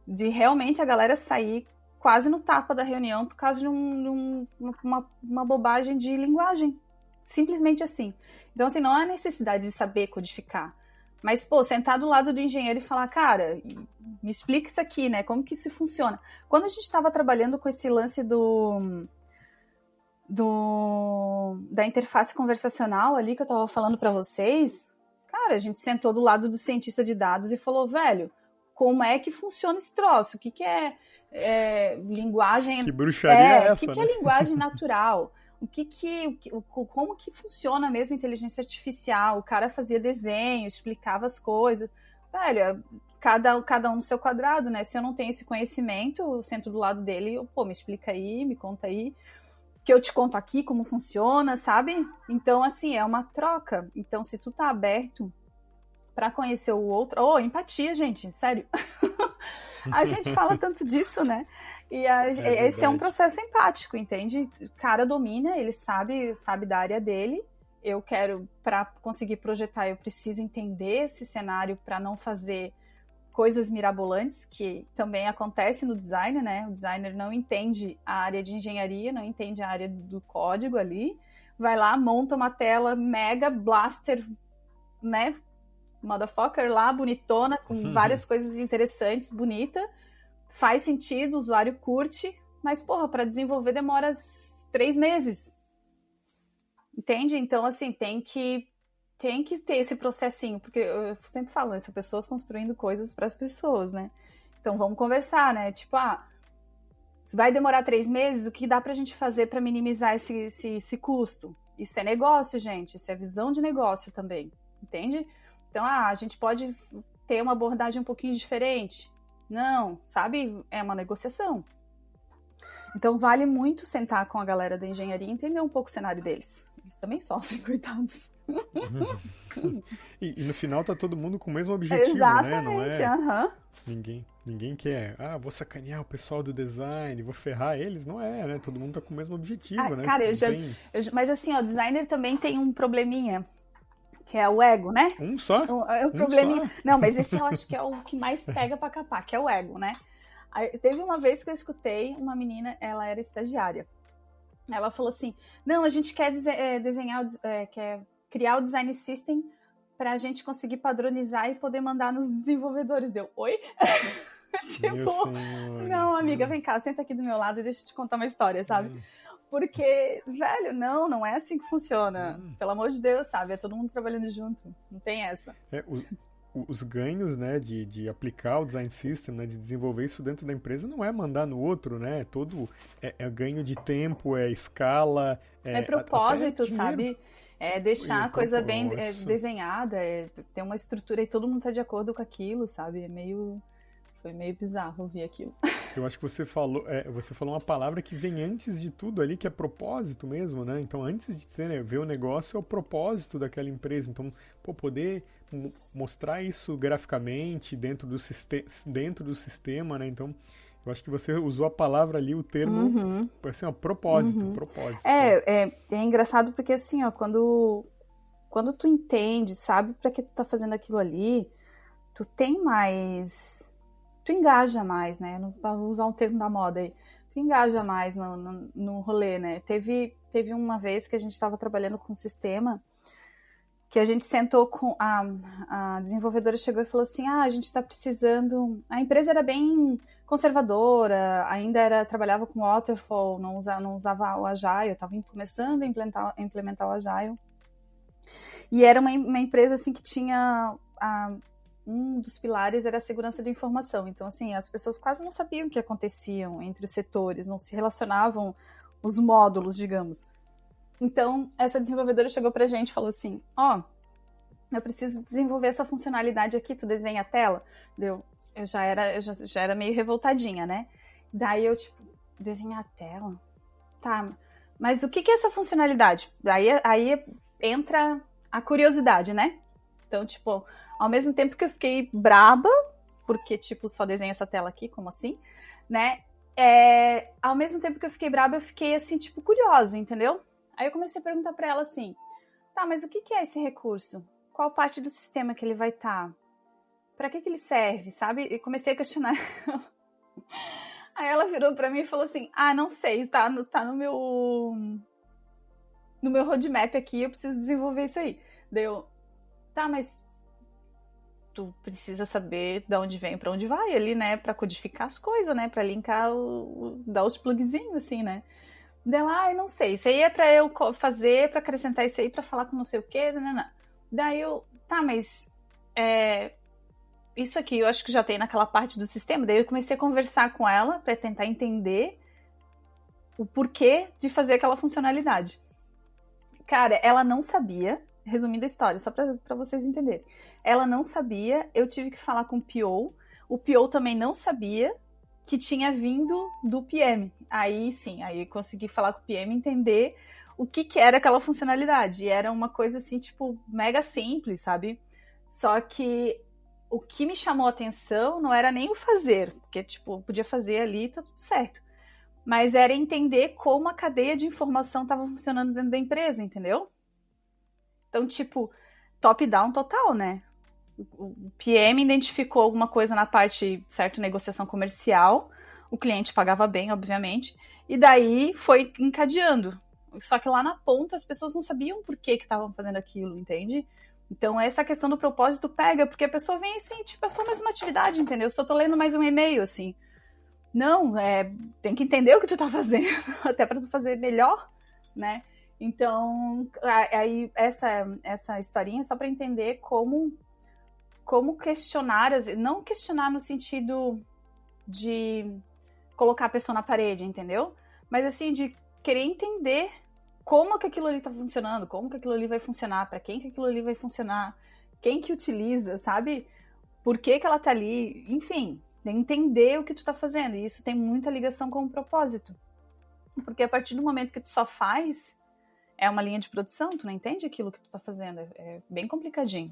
de realmente a galera sair quase no tapa da reunião por causa de uma bobagem de linguagem. Simplesmente assim. Então, assim, não há necessidade de saber codificar. Mas, pô, sentar do lado do engenheiro e falar, cara, me explica isso aqui, né? Como que isso funciona? Quando a gente estava trabalhando com esse lance da interface conversacional ali que eu tava falando para vocês, cara, a gente sentou do lado do cientista de dados e falou, velho, como é que funciona esse troço? O que é linguagem... Que bruxaria é essa, O que é linguagem natural? Como que funciona mesmo a inteligência artificial? O cara fazia desenho, explicava as coisas. Velho, cada um no seu quadrado, né? Se eu não tenho esse conhecimento, eu sento do lado dele, pô, me explica aí, me conta aí, que eu te conto aqui como funciona, sabe? Então, assim, é uma troca. Então, se tu tá aberto pra conhecer o outro... empatia, gente, sério. A gente fala tanto disso, né? E esse é um processo empático, entende? O cara domina, ele sabe da área dele. Eu quero, para conseguir projetar, eu preciso entender esse cenário para não fazer coisas mirabolantes, que também acontece no design, né? O designer não entende a área de engenharia, não entende a área do código ali. Vai lá, monta uma tela mega blaster, né? Motherfucker lá, bonitona, com várias coisas interessantes, bonita. Faz sentido, o usuário curte, mas, porra, para desenvolver demora 3 meses. Entende? Então, assim, tem que ter esse processinho, porque eu sempre falo, né, são pessoas construindo coisas para as pessoas, né? Então, vamos conversar, né? Tipo, vai demorar 3 meses, o que dá pra gente fazer para minimizar esse custo? Isso é negócio, gente, isso é visão de negócio também, entende? Então, a gente pode ter uma abordagem um pouquinho diferente. Não, sabe? É uma negociação. Então, vale muito sentar com a galera da engenharia e entender um pouco o cenário deles. Eles também sofrem, coitados. E no final tá todo mundo com o mesmo objetivo, exatamente, né? Não é ninguém. Ninguém quer, vou sacanear o pessoal do design, vou ferrar eles. Não é, né? Todo mundo tá com o mesmo objetivo, né? Cara, mas assim, ó, o designer também tem um probleminha, que é o ego, né? Um só? É o probleminha. Só? Não, mas esse eu acho que é o que mais pega pra capar, que é o ego, né? Aí, teve uma vez que eu escutei uma menina, ela era estagiária. Ela falou assim, não, a gente quer desenhar, quer criar o design system pra gente conseguir padronizar e poder mandar nos desenvolvedores. Deu, oi? Tipo, não, amiga, vem cá, senta aqui do meu lado e deixa eu te contar uma história, sabe? Porque, velho, não é assim que funciona. Pelo amor de Deus, sabe? É todo mundo trabalhando junto. Não tem essa. Os ganhos, né, de aplicar o design system, né, de desenvolver isso dentro da empresa, não é mandar no outro, né? Todo é ganho de tempo, é escala, é propósito, sabe? É deixar a coisa bem desenhada, ter uma estrutura e todo mundo tá de acordo com aquilo, sabe? Foi meio bizarro ouvir aquilo. Eu acho que você falou uma palavra que vem antes de tudo ali, que é propósito mesmo, né? Então, antes de ser, né, ver o negócio, é o propósito daquela empresa. Então, poder mostrar isso graficamente dentro do sistema, né? Então, eu acho que você usou a palavra ali, o termo, assim, ó, propósito. É engraçado porque, assim, ó, quando tu entende, sabe pra que tu tá fazendo aquilo ali, tu tem mais... Tu engaja mais, né? Para usar um termo da moda aí. Tu engaja mais no rolê, né? Teve uma vez que a gente estava trabalhando com um sistema que a gente sentou com... A desenvolvedora chegou e falou assim, a gente está precisando... A empresa era bem conservadora, ainda trabalhava com Waterfall, não usava o Agile, estava começando a implementar o Agile. E era uma empresa assim que tinha... um dos pilares era a segurança da informação. Então, assim, as pessoas quase não sabiam o que acontecia entre os setores, não se relacionavam os módulos, digamos. Então, essa desenvolvedora chegou pra gente e falou assim, eu preciso desenvolver essa funcionalidade aqui, tu desenha a tela? Eu já era meio revoltadinha, né? Daí eu, desenhar a tela? Tá, mas o que é essa funcionalidade? Aí entra a curiosidade, né? Então, ao mesmo tempo que eu fiquei braba, porque, só desenho essa tela aqui, como assim, né? Ao mesmo tempo que eu fiquei braba, eu fiquei, assim, curiosa, entendeu? Aí eu comecei a perguntar pra ela assim, tá, mas o que é esse recurso? Qual parte do sistema que ele vai estar? Pra que ele serve, sabe? E comecei a questionar ela. Aí ela virou pra mim e falou assim, não sei, tá no meu roadmap aqui, eu preciso desenvolver isso aí. Daí eu, tá, mas tu precisa saber de onde vem pra onde vai ali, né? Pra codificar as coisas, né? Pra linkar, dar os plugzinhos, assim, né? Daí não sei. Isso aí é pra eu fazer, pra acrescentar isso aí, pra falar com não sei o quê, não. Daí eu, tá, mas isso aqui eu acho que já tem naquela parte do sistema. Daí eu comecei a conversar com ela pra tentar entender o porquê de fazer aquela funcionalidade. Cara, ela não sabia. Resumindo a história, só pra vocês entenderem. Ela não sabia, eu tive que falar com o PO. O PO também não sabia que tinha vindo do PM. Aí sim, aí eu consegui falar com o PM e entender o que era aquela funcionalidade. E era uma coisa assim, mega simples, sabe? Só que o que me chamou a atenção não era nem o fazer, porque, podia fazer ali e tá tudo certo. Mas era entender como a cadeia de informação estava funcionando dentro da empresa, entendeu? Então, top-down total, né? O PM identificou alguma coisa na parte, certo, negociação comercial, o cliente pagava bem, obviamente, e daí foi encadeando. Só que lá na ponta as pessoas não sabiam por que estavam fazendo aquilo, entende? Então, essa questão do propósito pega, porque a pessoa vem assim, é só mais uma atividade, entendeu? Eu só tô lendo mais um e-mail, assim. Não, tem que entender o que tu tá fazendo, até para tu fazer melhor, né? Então, aí essa historinha é só para entender como questionar, não questionar no sentido de colocar a pessoa na parede, entendeu? Mas assim, de querer entender como que aquilo ali tá funcionando, como que aquilo ali vai funcionar, para quem que aquilo ali vai funcionar, quem que utiliza, sabe? Por que ela tá ali, enfim, entender o que tu tá fazendo. E isso tem muita ligação com o propósito. Porque a partir do momento que tu só faz, é uma linha de produção, tu não entende aquilo que tu tá fazendo, é bem complicadinho.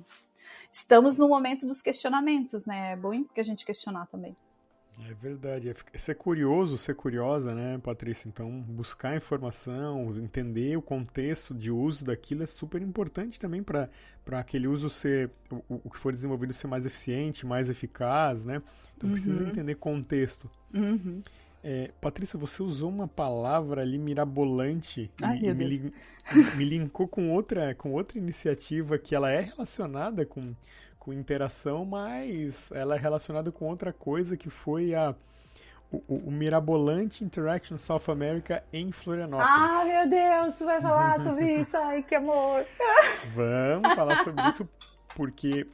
Estamos no momento dos questionamentos, né? É bom que a gente questionar também. É verdade. Ser curioso, ser curiosa, né, Patrícia? Então, buscar informação, entender o contexto de uso daquilo é super importante também para aquele uso ser, o que for desenvolvido ser mais eficiente, mais eficaz, né? Então, precisa Uhum, entender contexto. uhum. Patrícia, você usou uma palavra ali mirabolante Ai, e meu Deus. me linkou com outra iniciativa que ela é relacionada com interação, mas ela é relacionada com outra coisa que foi o Mirabolante Interaction South America em Ah, Florianópolis. meu Deus, você vai falar sobre isso? Ai, que amor. Vamos falar sobre isso porque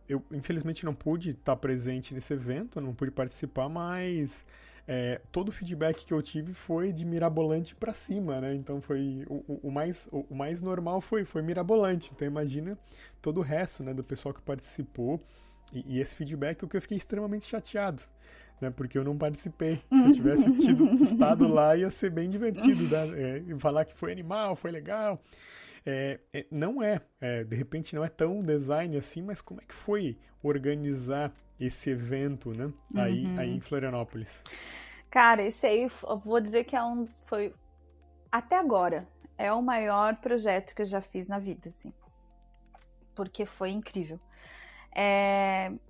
eu infelizmente não pude estar presente nesse evento, não pude participar, mas todo o feedback que eu tive foi de mirabolante pra cima, né? Então foi o mais normal foi mirabolante. Então imagina todo o resto, né, do pessoal que participou e esse feedback, o que eu fiquei extremamente chateado, né? Porque eu não participei. Se eu tivesse estado lá, ia ser bem divertido, né? Falar que foi animal, foi legal. Não de repente não é tão design assim, mas como é que foi organizar esse evento, né? Aí em Florianópolis. Cara, esse aí eu vou dizer que foi até agora é o maior projeto que eu já fiz na vida, assim, porque foi incrível.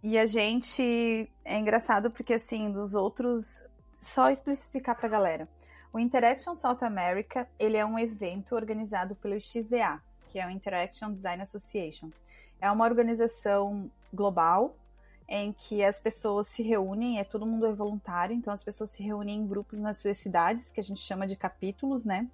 E a gente é engraçado porque assim dos outros, só explicar pra galera. O Interaction South America, ele é um evento organizado pelo XDA, que é o Interaction Design Association. É uma organização global em que as pessoas se reúnem, todo mundo é voluntário, então as pessoas se reúnem em grupos nas suas cidades, que a gente chama de capítulos, né?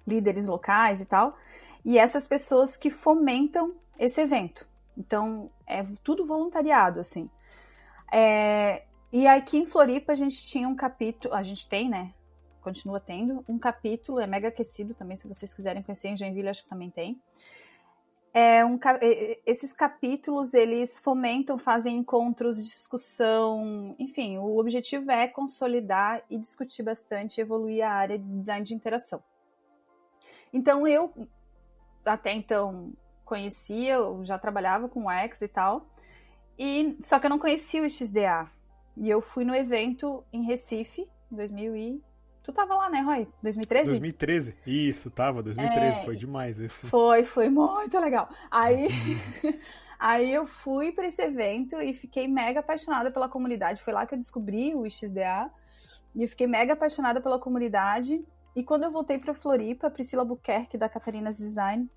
Líderes locais e tal. E essas pessoas que fomentam esse evento. Então, é tudo voluntariado, assim. E aqui em Floripa a gente tinha um capítulo, a gente tem, né? Continua tendo um capítulo, é mega aquecido também, se vocês quiserem conhecer, em Joinville acho que também tem. Esses capítulos, eles fomentam, fazem encontros de discussão, enfim, o objetivo é consolidar e discutir bastante, evoluir a área de design de interação. Então, eu, até então, conhecia, eu já trabalhava com UX e tal, só que eu não conhecia o XDA. E eu fui no evento em Recife, em 2000 e... Tu tava lá, né, Roy? 2013? 2013, isso, tava, 2013, foi demais esse. Foi muito legal. Aí eu fui para esse evento e fiquei mega apaixonada pela comunidade. Foi lá que eu descobri o XDA e eu fiquei mega apaixonada pela comunidade. E quando eu voltei para Floripa, a Priscila Buquerque, da Catarinas Design,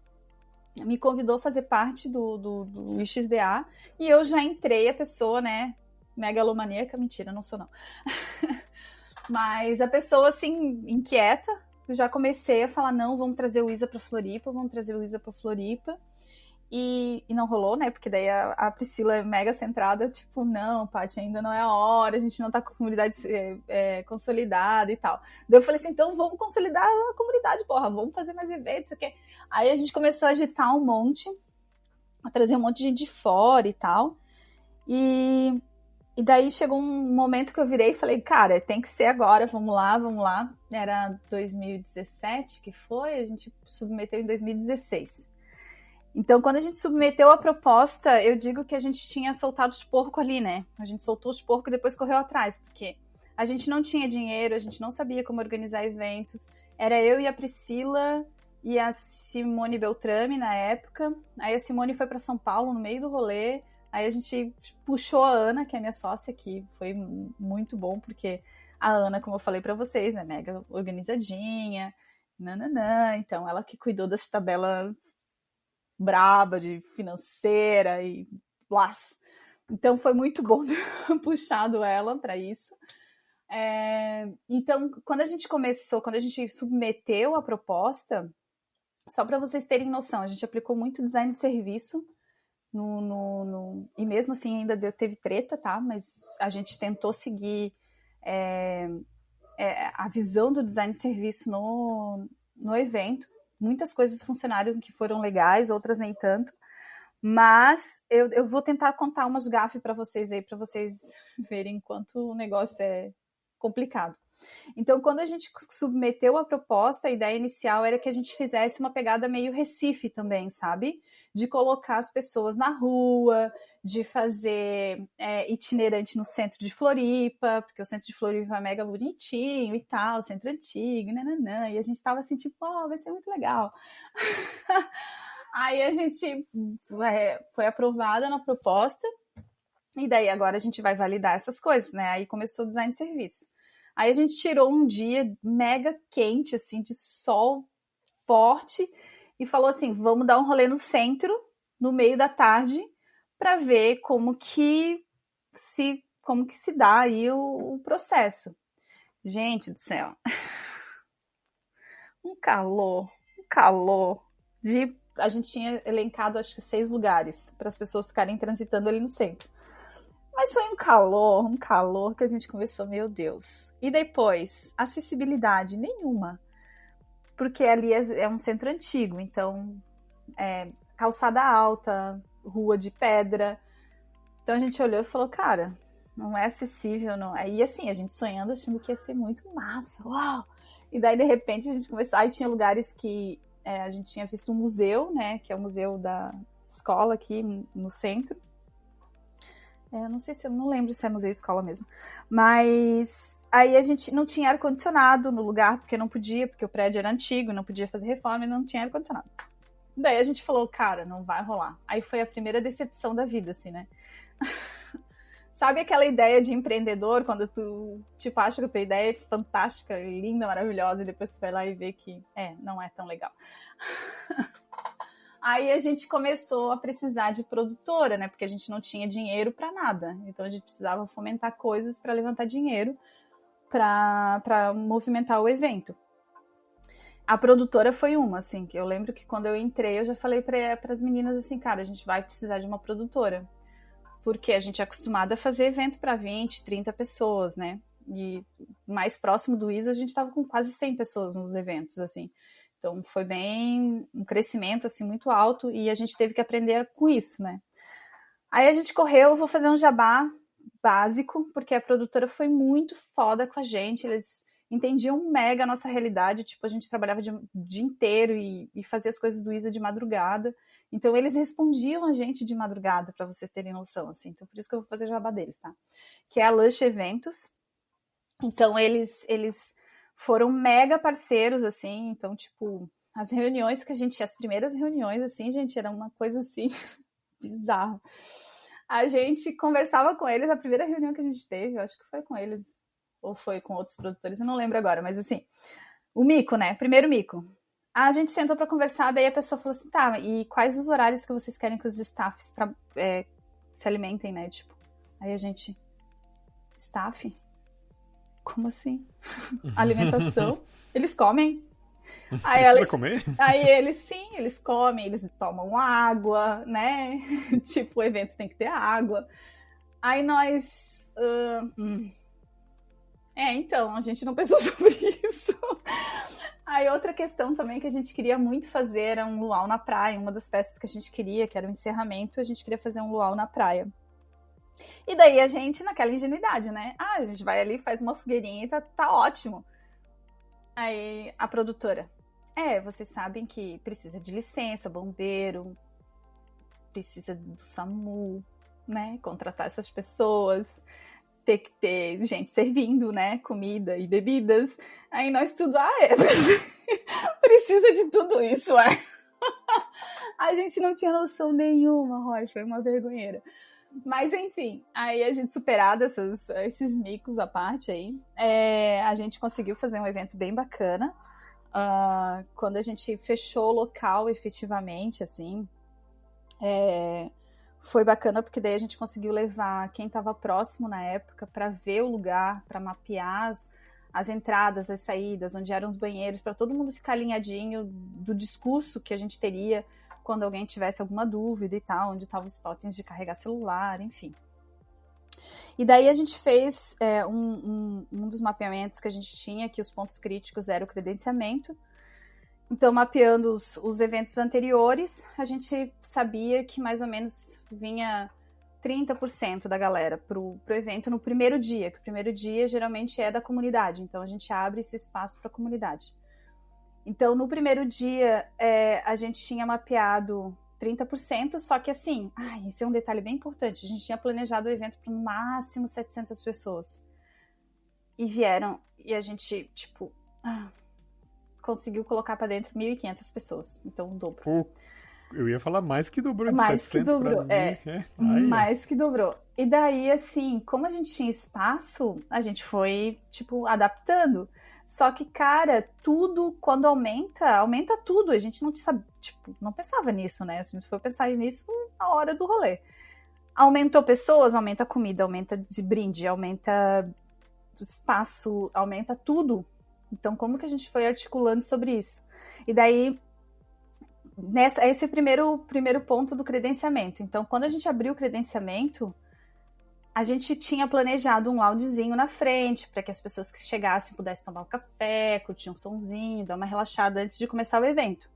me convidou a fazer parte do XDA e eu já entrei a pessoa, né, megalomaníaca. Mentira, não sou não. Mas a pessoa, assim, inquieta, eu já comecei a falar, não, vamos trazer o Isa pra Floripa, E não rolou, né? Porque daí a Priscila é mega centrada, tipo, não, Paty, ainda não é a hora, a gente não tá com a comunidade consolidada e tal. Daí eu falei assim, então vamos consolidar a comunidade, porra, vamos fazer mais eventos, ok? Aí a gente começou a agitar um monte, a trazer um monte de gente de fora e tal. E daí chegou um momento que eu virei e falei, cara, tem que ser agora, vamos lá. Era 2017 que foi, a gente submeteu em 2016. Então, quando a gente submeteu a proposta, eu digo que a gente tinha soltado os porcos ali, né? A gente soltou os porcos e depois correu atrás, porque a gente não tinha dinheiro, a gente não sabia como organizar eventos. Era eu e a Priscila e a Simone Beltrame na época. Aí a Simone foi para São Paulo no meio do rolê. Aí a gente puxou a Ana, que é minha sócia, que foi muito bom, porque a Ana, como eu falei para vocês, é mega organizadinha, nananã. Então, ela que cuidou dessa tabela braba de financeira e blás. Então, foi muito bom ter puxado ela para isso. Então, quando a gente submeteu a proposta, só para vocês terem noção, a gente aplicou muito design de serviço, e mesmo assim ainda teve treta, tá? Mas a gente tentou seguir a visão do design de serviço no evento. Muitas coisas funcionaram que foram legais, outras nem tanto. Mas eu vou tentar contar umas gafes para vocês aí, para vocês verem quanto o negócio é complicado. Então, quando a gente submeteu a proposta, a ideia inicial era que a gente fizesse uma pegada meio Recife também, sabe? De colocar as pessoas na rua, de fazer itinerante no centro de Floripa, porque o centro de Floripa é mega bonitinho e tal, centro antigo, nananã, e a gente tava assim, tipo, vai ser muito legal. Aí a gente foi aprovada na proposta, e daí agora a gente vai validar essas coisas, né? Aí começou o design de serviço. Aí a gente tirou um dia mega quente, assim, de sol forte, e falou assim, vamos dar um rolê no centro, no meio da tarde, para ver como que se dá aí o processo. Gente do céu. Um calor. A gente tinha elencado, acho que 6 lugares para as pessoas ficarem transitando ali no centro. Mas foi um calor que a gente conversou, meu Deus. E depois, acessibilidade nenhuma. Porque ali é um centro antigo, então calçada alta, rua de pedra. Então a gente olhou e falou, cara, não é acessível, não. E assim, a gente sonhando, achando que ia ser muito massa, uau! E daí, de repente, a gente começou... Aí tinha lugares que a gente tinha visto um museu, né, que é o museu da escola aqui no centro. Não lembro se é museu ou escola mesmo. Mas aí a gente não tinha ar-condicionado no lugar, porque não podia, porque o prédio era antigo, não podia fazer reforma e não tinha ar-condicionado. Daí a gente falou, cara, não vai rolar. Aí foi a primeira decepção da vida, assim, né? Sabe aquela ideia de empreendedor, quando tu, tipo, acha que a tua ideia é fantástica, linda, maravilhosa, e depois tu vai lá e vê que, não é tão legal. Aí a gente começou a precisar de produtora, né? Porque a gente não tinha dinheiro para nada. Então a gente precisava fomentar coisas para levantar dinheiro para movimentar o evento. A produtora foi uma, assim, que eu lembro que quando eu entrei, eu já falei para as meninas assim, cara, a gente vai precisar de uma produtora. Porque a gente é acostumada a fazer evento para 20, 30 pessoas, né? E mais próximo do ISA, a gente estava com quase 100 pessoas nos eventos, assim. Então, foi bem um crescimento, assim, muito alto e a gente teve que aprender com isso, né? Aí a gente correu, vou fazer um jabá básico, porque a produtora foi muito foda com a gente, eles entendiam mega a nossa realidade, tipo, a gente trabalhava o dia inteiro e fazia as coisas do ISA de madrugada. Então, eles respondiam a gente de madrugada, para vocês terem noção, assim. Então, por isso que eu vou fazer jabá deles, tá? Que é a Lush Eventos. Então, eles foram mega parceiros, assim. Então, tipo, as reuniões que as primeiras reuniões, assim, gente, era uma coisa, assim, bizarra. A gente conversava com eles, a primeira reunião que a gente teve, eu acho que foi com eles, ou foi com outros produtores, eu não lembro agora, mas, assim, o mico, né? Primeiro mico. A gente sentou para conversar, daí a pessoa falou assim, tá, e quais os horários que vocês querem que os staffs se alimentem, né? Tipo, aí a gente, staff? Como assim? Alimentação? Eles comem? Aí eles comem, eles tomam água, né? Tipo, o evento tem que ter água. Aí nós... então, a gente não pensou sobre isso. Aí outra questão também que a gente queria muito fazer era um luau na praia. Uma das festas que a gente queria, que era o encerramento, a gente queria fazer um luau na praia. E daí a gente, naquela ingenuidade, né? A gente vai ali, faz uma fogueirinha e tá ótimo. Aí a produtora, vocês sabem que precisa de licença, bombeiro, precisa do SAMU, né? Contratar essas pessoas, ter que ter gente servindo, né? Comida e bebidas. Aí nós tudo, precisa de tudo isso, A gente não tinha noção nenhuma, Roy, foi uma vergonheira. Mas, enfim, aí a gente superado esses micos à parte aí, a gente conseguiu fazer um evento bem bacana. Quando a gente fechou o local efetivamente, assim, foi bacana porque daí a gente conseguiu levar quem estava próximo na época para ver o lugar, para mapear as entradas, as saídas, onde eram os banheiros, para todo mundo ficar alinhadinho do discurso que a gente teria quando alguém tivesse alguma dúvida e tal, onde estavam os totens de carregar celular, enfim. E daí a gente fez um dos mapeamentos que a gente tinha, que os pontos críticos era o credenciamento. Então, mapeando os eventos anteriores, a gente sabia que mais ou menos vinha 30% da galera pro evento no primeiro dia, que o primeiro dia geralmente é da comunidade, então a gente abre esse espaço para a comunidade. Então, no primeiro dia, a gente tinha mapeado 30%, só que assim, esse é um detalhe bem importante, a gente tinha planejado o evento para no máximo 700 pessoas. E vieram, e a gente, tipo, conseguiu colocar para dentro 1.500 pessoas, então o dobro. Eu ia falar mais que dobrou de mais 700 que dobrou, mais que dobrou. E daí, assim, como a gente tinha espaço, a gente foi, tipo, adaptando. Só que, cara, tudo, quando aumenta tudo. A gente não sabe, tipo, não pensava nisso, né? A gente foi pensar nisso na hora do rolê. Aumentou pessoas, aumenta comida, aumenta de brinde, aumenta espaço, aumenta tudo. Então, como que a gente foi articulando sobre isso? E daí, esse é o primeiro ponto do credenciamento. Então, quando a gente abriu o credenciamento, a gente tinha planejado um loungezinho na frente, para que as pessoas que chegassem pudessem tomar um café, curtir um sonzinho, dar uma relaxada antes de começar o evento.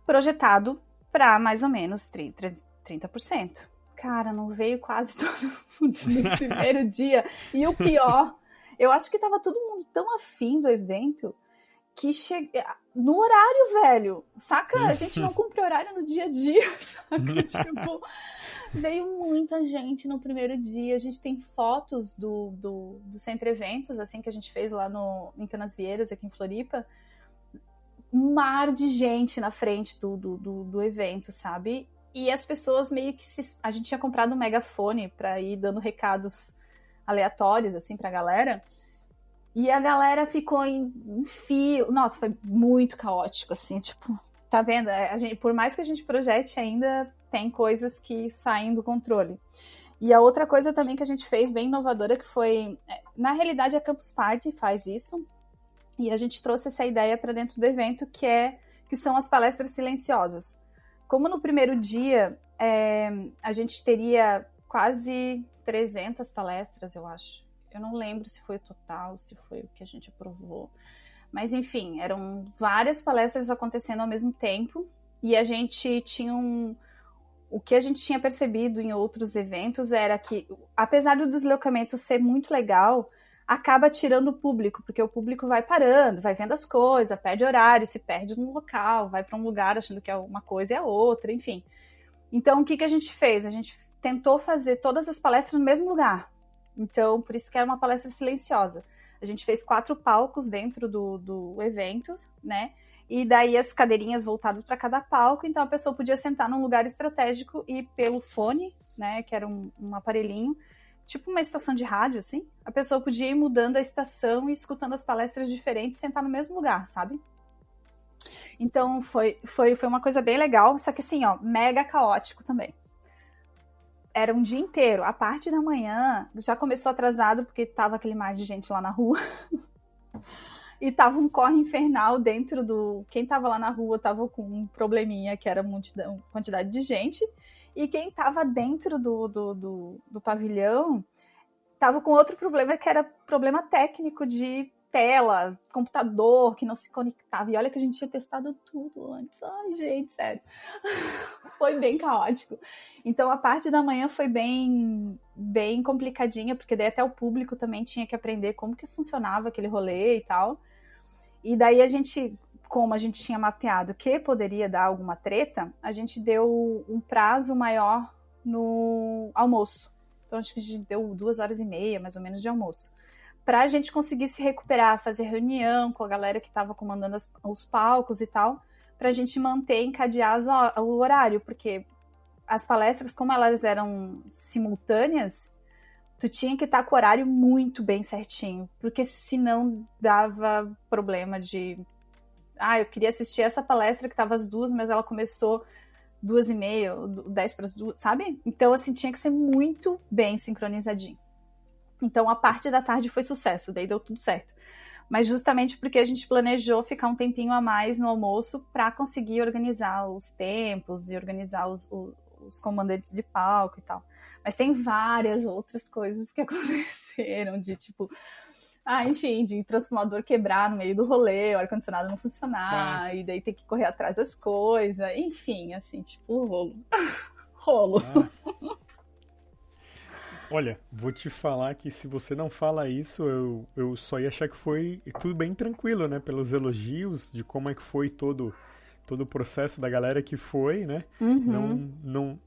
Projetado para mais ou menos 30%. Cara, não veio quase todo mundo no primeiro dia. E o pior, eu acho que tava todo mundo tão afim do evento que no horário, velho, saca? A gente não cumpre horário no dia a dia, saca? Tipo, veio muita gente no primeiro dia. A gente tem fotos do Centro Eventos, assim, que a gente fez lá em Canasvieiras, aqui em Floripa. Um mar de gente na frente do evento, sabe? E as pessoas meio que a gente tinha comprado um megafone pra ir dando recados aleatórios, assim, pra galera. E a galera ficou em fio. Nossa, foi muito caótico, assim, tipo, tá vendo? Por mais que a gente projete, ainda tem coisas que saem do controle. E a outra coisa também que a gente fez, bem inovadora, que foi... Na realidade, a Campus Party faz isso. E a gente trouxe essa ideia para dentro do evento, que são as palestras silenciosas. Como no primeiro dia, a gente teria quase 300 palestras, eu acho. Eu não lembro se foi o total, se foi o que a gente aprovou. Mas, enfim, eram várias palestras acontecendo ao mesmo tempo. E a gente tinha o que a gente tinha percebido em outros eventos era que, apesar do deslocamento ser muito legal, acaba tirando o público, porque o público vai parando, vai vendo as coisas, perde horário, se perde no local, vai para um lugar achando que é uma coisa e é outra, enfim. Então, o que a gente fez? A gente tentou fazer todas as palestras no mesmo lugar. Então, por isso que era uma palestra silenciosa. A gente fez 4 palcos dentro do evento, né? E daí as cadeirinhas voltadas para cada palco, então a pessoa podia sentar num lugar estratégico e pelo fone, né? Que era um aparelhinho, tipo uma estação de rádio, assim. A pessoa podia ir mudando a estação e escutando as palestras diferentes, sentar no mesmo lugar, sabe? Então, foi uma coisa bem legal, só que assim, ó, mega caótico também. Era um dia inteiro. A parte da manhã já começou atrasado, porque tava aquele mar de gente lá na rua. E tava um corre infernal dentro do... Quem tava lá na rua tava com um probleminha, que era quantidade de gente. E quem tava dentro do pavilhão tava com outro problema, que era problema técnico de tela, computador, que não se conectava. E olha que a gente tinha testado tudo antes. Ai, gente, sério. Foi bem caótico. Então, a parte da manhã foi bem complicadinha, porque daí até o público também tinha que aprender como que funcionava aquele rolê e tal. E daí como a gente tinha mapeado que poderia dar alguma treta, a gente deu um prazo maior no almoço. Então, acho que a gente deu 2h30, mais ou menos, de almoço. Pra a gente conseguir se recuperar, fazer reunião com a galera que estava comandando os palcos e tal, pra gente encadear o horário, porque as palestras, como elas eram simultâneas, tu tinha que estar com o horário muito bem certinho, porque senão dava problema de... eu queria assistir essa palestra que tava às 2, mas ela começou 2h30, 1:50, sabe? Então, assim, tinha que ser muito bem sincronizadinho. Então, a parte da tarde foi sucesso, daí deu tudo certo. Mas justamente porque a gente planejou ficar um tempinho a mais no almoço para conseguir organizar os tempos e organizar os comandantes de palco e tal. Mas tem várias outras coisas que aconteceram, de tipo... enfim, de transformador quebrar no meio do rolê, o ar-condicionado não funcionar, e daí ter que correr atrás das coisas, enfim, assim, tipo, rolo. Olha, vou te falar que se você não fala isso, eu só ia achar que foi tudo bem tranquilo, né? Pelos elogios de como é que foi todo o processo da galera que foi, né? Uhum.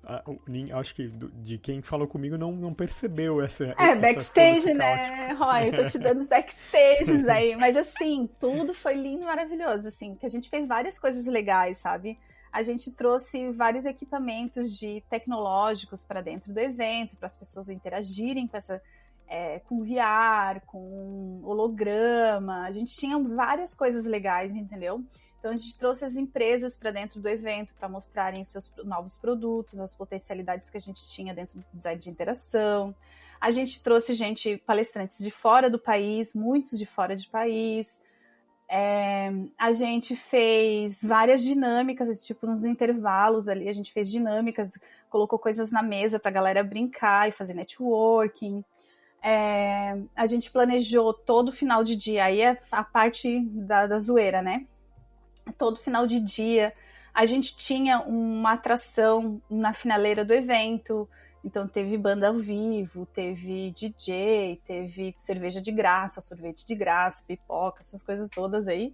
Acho que de quem falou comigo não percebeu todo esse Backstage, caótico. né, Roy? Eu tô te dando os backstages aí. Mas, assim, tudo foi lindo e maravilhoso, assim, que a gente fez várias coisas legais, sabe? A gente trouxe vários equipamentos tecnológicos para dentro do evento, para as pessoas interagirem com VR, com holograma. A gente tinha várias coisas legais, entendeu? Então a gente trouxe as empresas para dentro do evento para mostrarem os seus novos produtos, as potencialidades que a gente tinha dentro do design de interação. A gente trouxe palestrantes de fora do país, muitos de fora de país. A gente fez várias dinâmicas, tipo nos intervalos ali, a gente fez dinâmicas, colocou coisas na mesa para a galera brincar e fazer networking. A gente planejou todo final de dia, aí é a parte da zoeira, né? Todo final de dia a gente tinha uma atração na finaleira do evento. Então teve banda ao vivo, teve DJ, teve cerveja de graça, sorvete de graça, pipoca, essas coisas todas aí.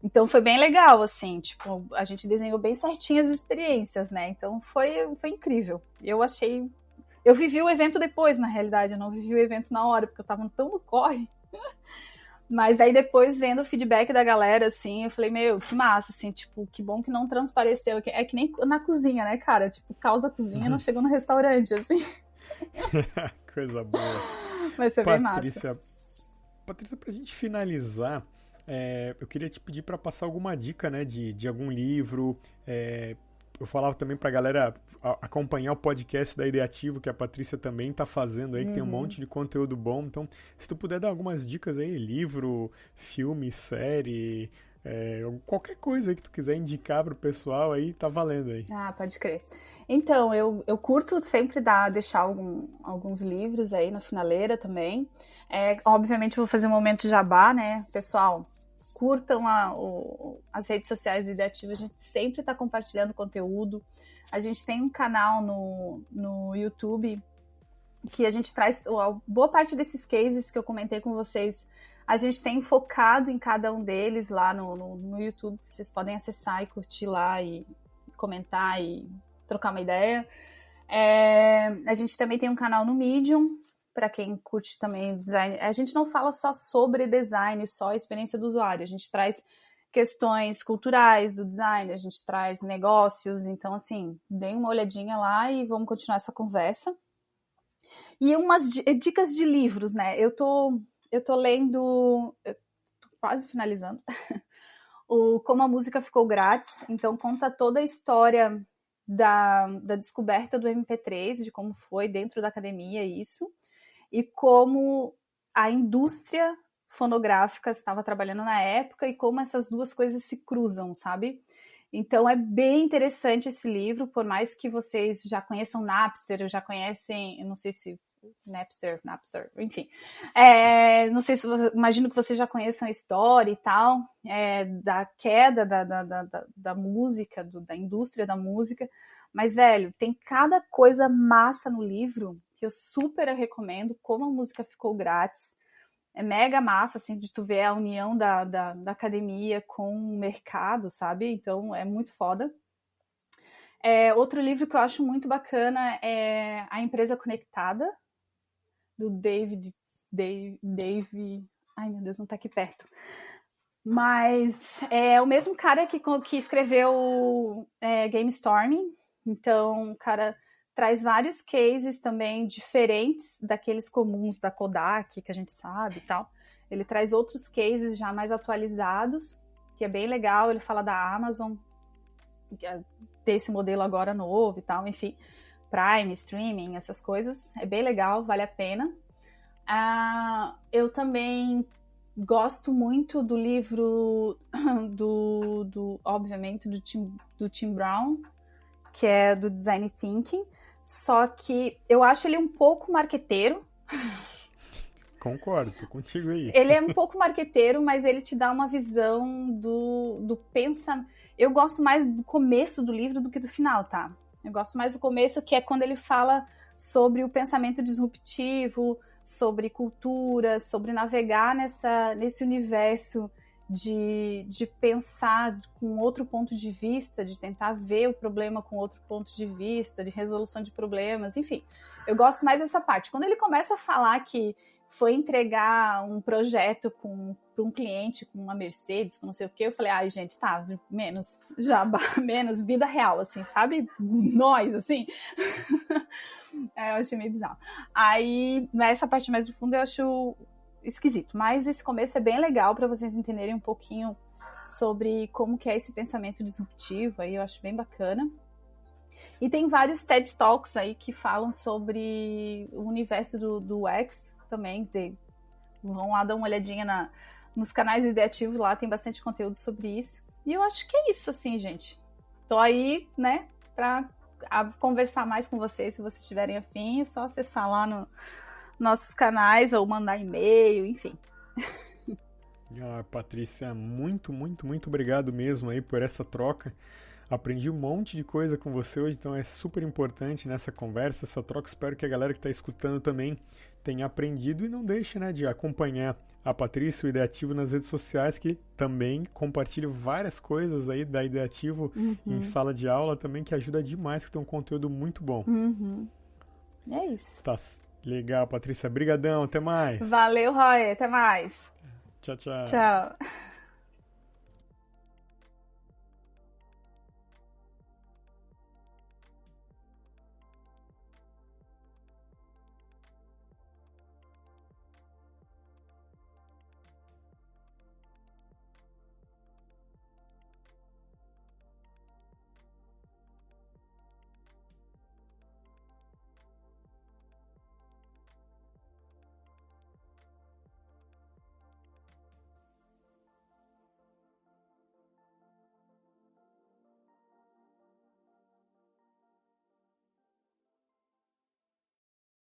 Então foi bem legal, assim, tipo, a gente desenhou bem certinho as experiências, né? Então foi incrível. Eu vivi o evento depois, na realidade, eu não vivi o evento na hora, porque eu tava tão no corre. Mas daí depois, vendo o feedback da galera, assim, eu falei, meu, que massa, assim, tipo, que bom que não transpareceu. É que nem na cozinha, né, cara? Tipo, causa cozinha não chegou no restaurante, assim. Coisa boa. Mas foi bem massa. Patrícia, pra gente finalizar, eu queria te pedir para passar alguma dica, né, de algum livro. Eu falava também pra galera acompanhar o podcast da Ideativo, que a Patrícia também tá fazendo aí, que tem um monte de conteúdo bom. Então, se tu puder dar algumas dicas aí, livro, filme, série, qualquer coisa aí que tu quiser indicar pro pessoal aí, tá valendo aí. Ah, pode crer. Então, eu curto sempre deixar alguns livros aí na finaleira também. Obviamente, eu vou fazer um momento de jabá, né? Pessoal, curtam as redes sociais do Ideativo, a gente sempre está compartilhando conteúdo. A gente tem um canal no YouTube que a gente traz boa parte desses cases que eu comentei com vocês. A gente tem focado em cada um deles lá no YouTube. Vocês podem acessar e curtir lá e comentar e trocar uma ideia. A gente também tem um canal no Medium, para quem curte também design. A gente não fala só sobre design, só a experiência do usuário. A gente traz questões culturais do design, a gente traz negócios. Então, assim, deem uma olhadinha lá e vamos continuar essa conversa. E umas dicas de livros, né? Eu tô lendo, eu tô quase finalizando, o Como a Música Ficou Grátis. Então, conta toda a história da descoberta do MP3, de como foi dentro da academia isso, e como a indústria fonográfica estava trabalhando na época e como essas duas coisas se cruzam, sabe? Então é bem interessante esse livro, por mais que vocês já conheçam Napster, já conhecem, eu não sei se Napster, enfim. Não sei se imagino que vocês já conheçam a história e tal, da queda da música, da indústria da música. Mas, velho, tem cada coisa massa no livro que eu super recomendo, como a música ficou grátis. É mega massa, assim, de tu ver a união da academia com o mercado, sabe? Então, é muito foda. Outro livro que eu acho muito bacana é A Empresa Conectada, do Dave... Ai, meu Deus, não tá aqui perto. Mas é o mesmo cara que escreveu Game Storming. Então, o cara traz vários cases também diferentes daqueles comuns da Kodak, que a gente sabe e tal. Ele traz outros cases já mais atualizados, que é bem legal. Ele fala da Amazon, ter esse modelo agora novo e tal, enfim. Prime, streaming, essas coisas. É bem legal, vale a pena. Eu também gosto muito do livro obviamente, do Tim Brown, que é do Design Thinking, só que eu acho ele um pouco marqueteiro. Concordo, tô contigo aí. Ele é um pouco marqueteiro, mas ele te dá uma visão do pensamento. Eu gosto mais do começo do livro do que do final, tá? Eu gosto mais do começo, que é quando ele fala sobre o pensamento disruptivo, sobre cultura, sobre navegar nesse universo de pensar com outro ponto de vista, de tentar ver o problema com outro ponto de vista, de resolução de problemas, enfim. Eu gosto mais dessa parte. Quando ele começa a falar que foi entregar um projeto para um cliente com uma Mercedes, com não sei o que, eu falei, ai, gente, tá, menos jabá, menos vida real, assim, sabe? Nós, assim. Eu achei meio bizarro. Aí, essa parte mais do fundo eu acho esquisito, mas esse começo é bem legal para vocês entenderem um pouquinho sobre como que é esse pensamento disruptivo, aí eu acho bem bacana. E tem vários TED Talks aí que falam sobre o universo do UX também. Vão lá dar uma olhadinha nos canais ideativos, lá tem bastante conteúdo sobre isso. E eu acho que é isso, assim, gente. Tô aí, né, pra conversar mais com vocês, se vocês estiverem afim, é só acessar lá nos nossos canais ou mandar e-mail, enfim. Patrícia, muito, muito, muito obrigado mesmo aí por essa troca. Aprendi um monte de coisa com você hoje, então é super importante nessa conversa, essa troca. Espero que a galera que está escutando também tenha aprendido e não deixe, né, de acompanhar a Patrícia, o Ideativo, nas redes sociais, que também compartilha várias coisas aí da Ideativo em sala de aula também, que ajuda demais, que tem um conteúdo muito bom. É isso. Tá legal, Patrícia. Brigadão, até mais. Valeu, Roy. Até mais. Tchau, tchau. Tchau.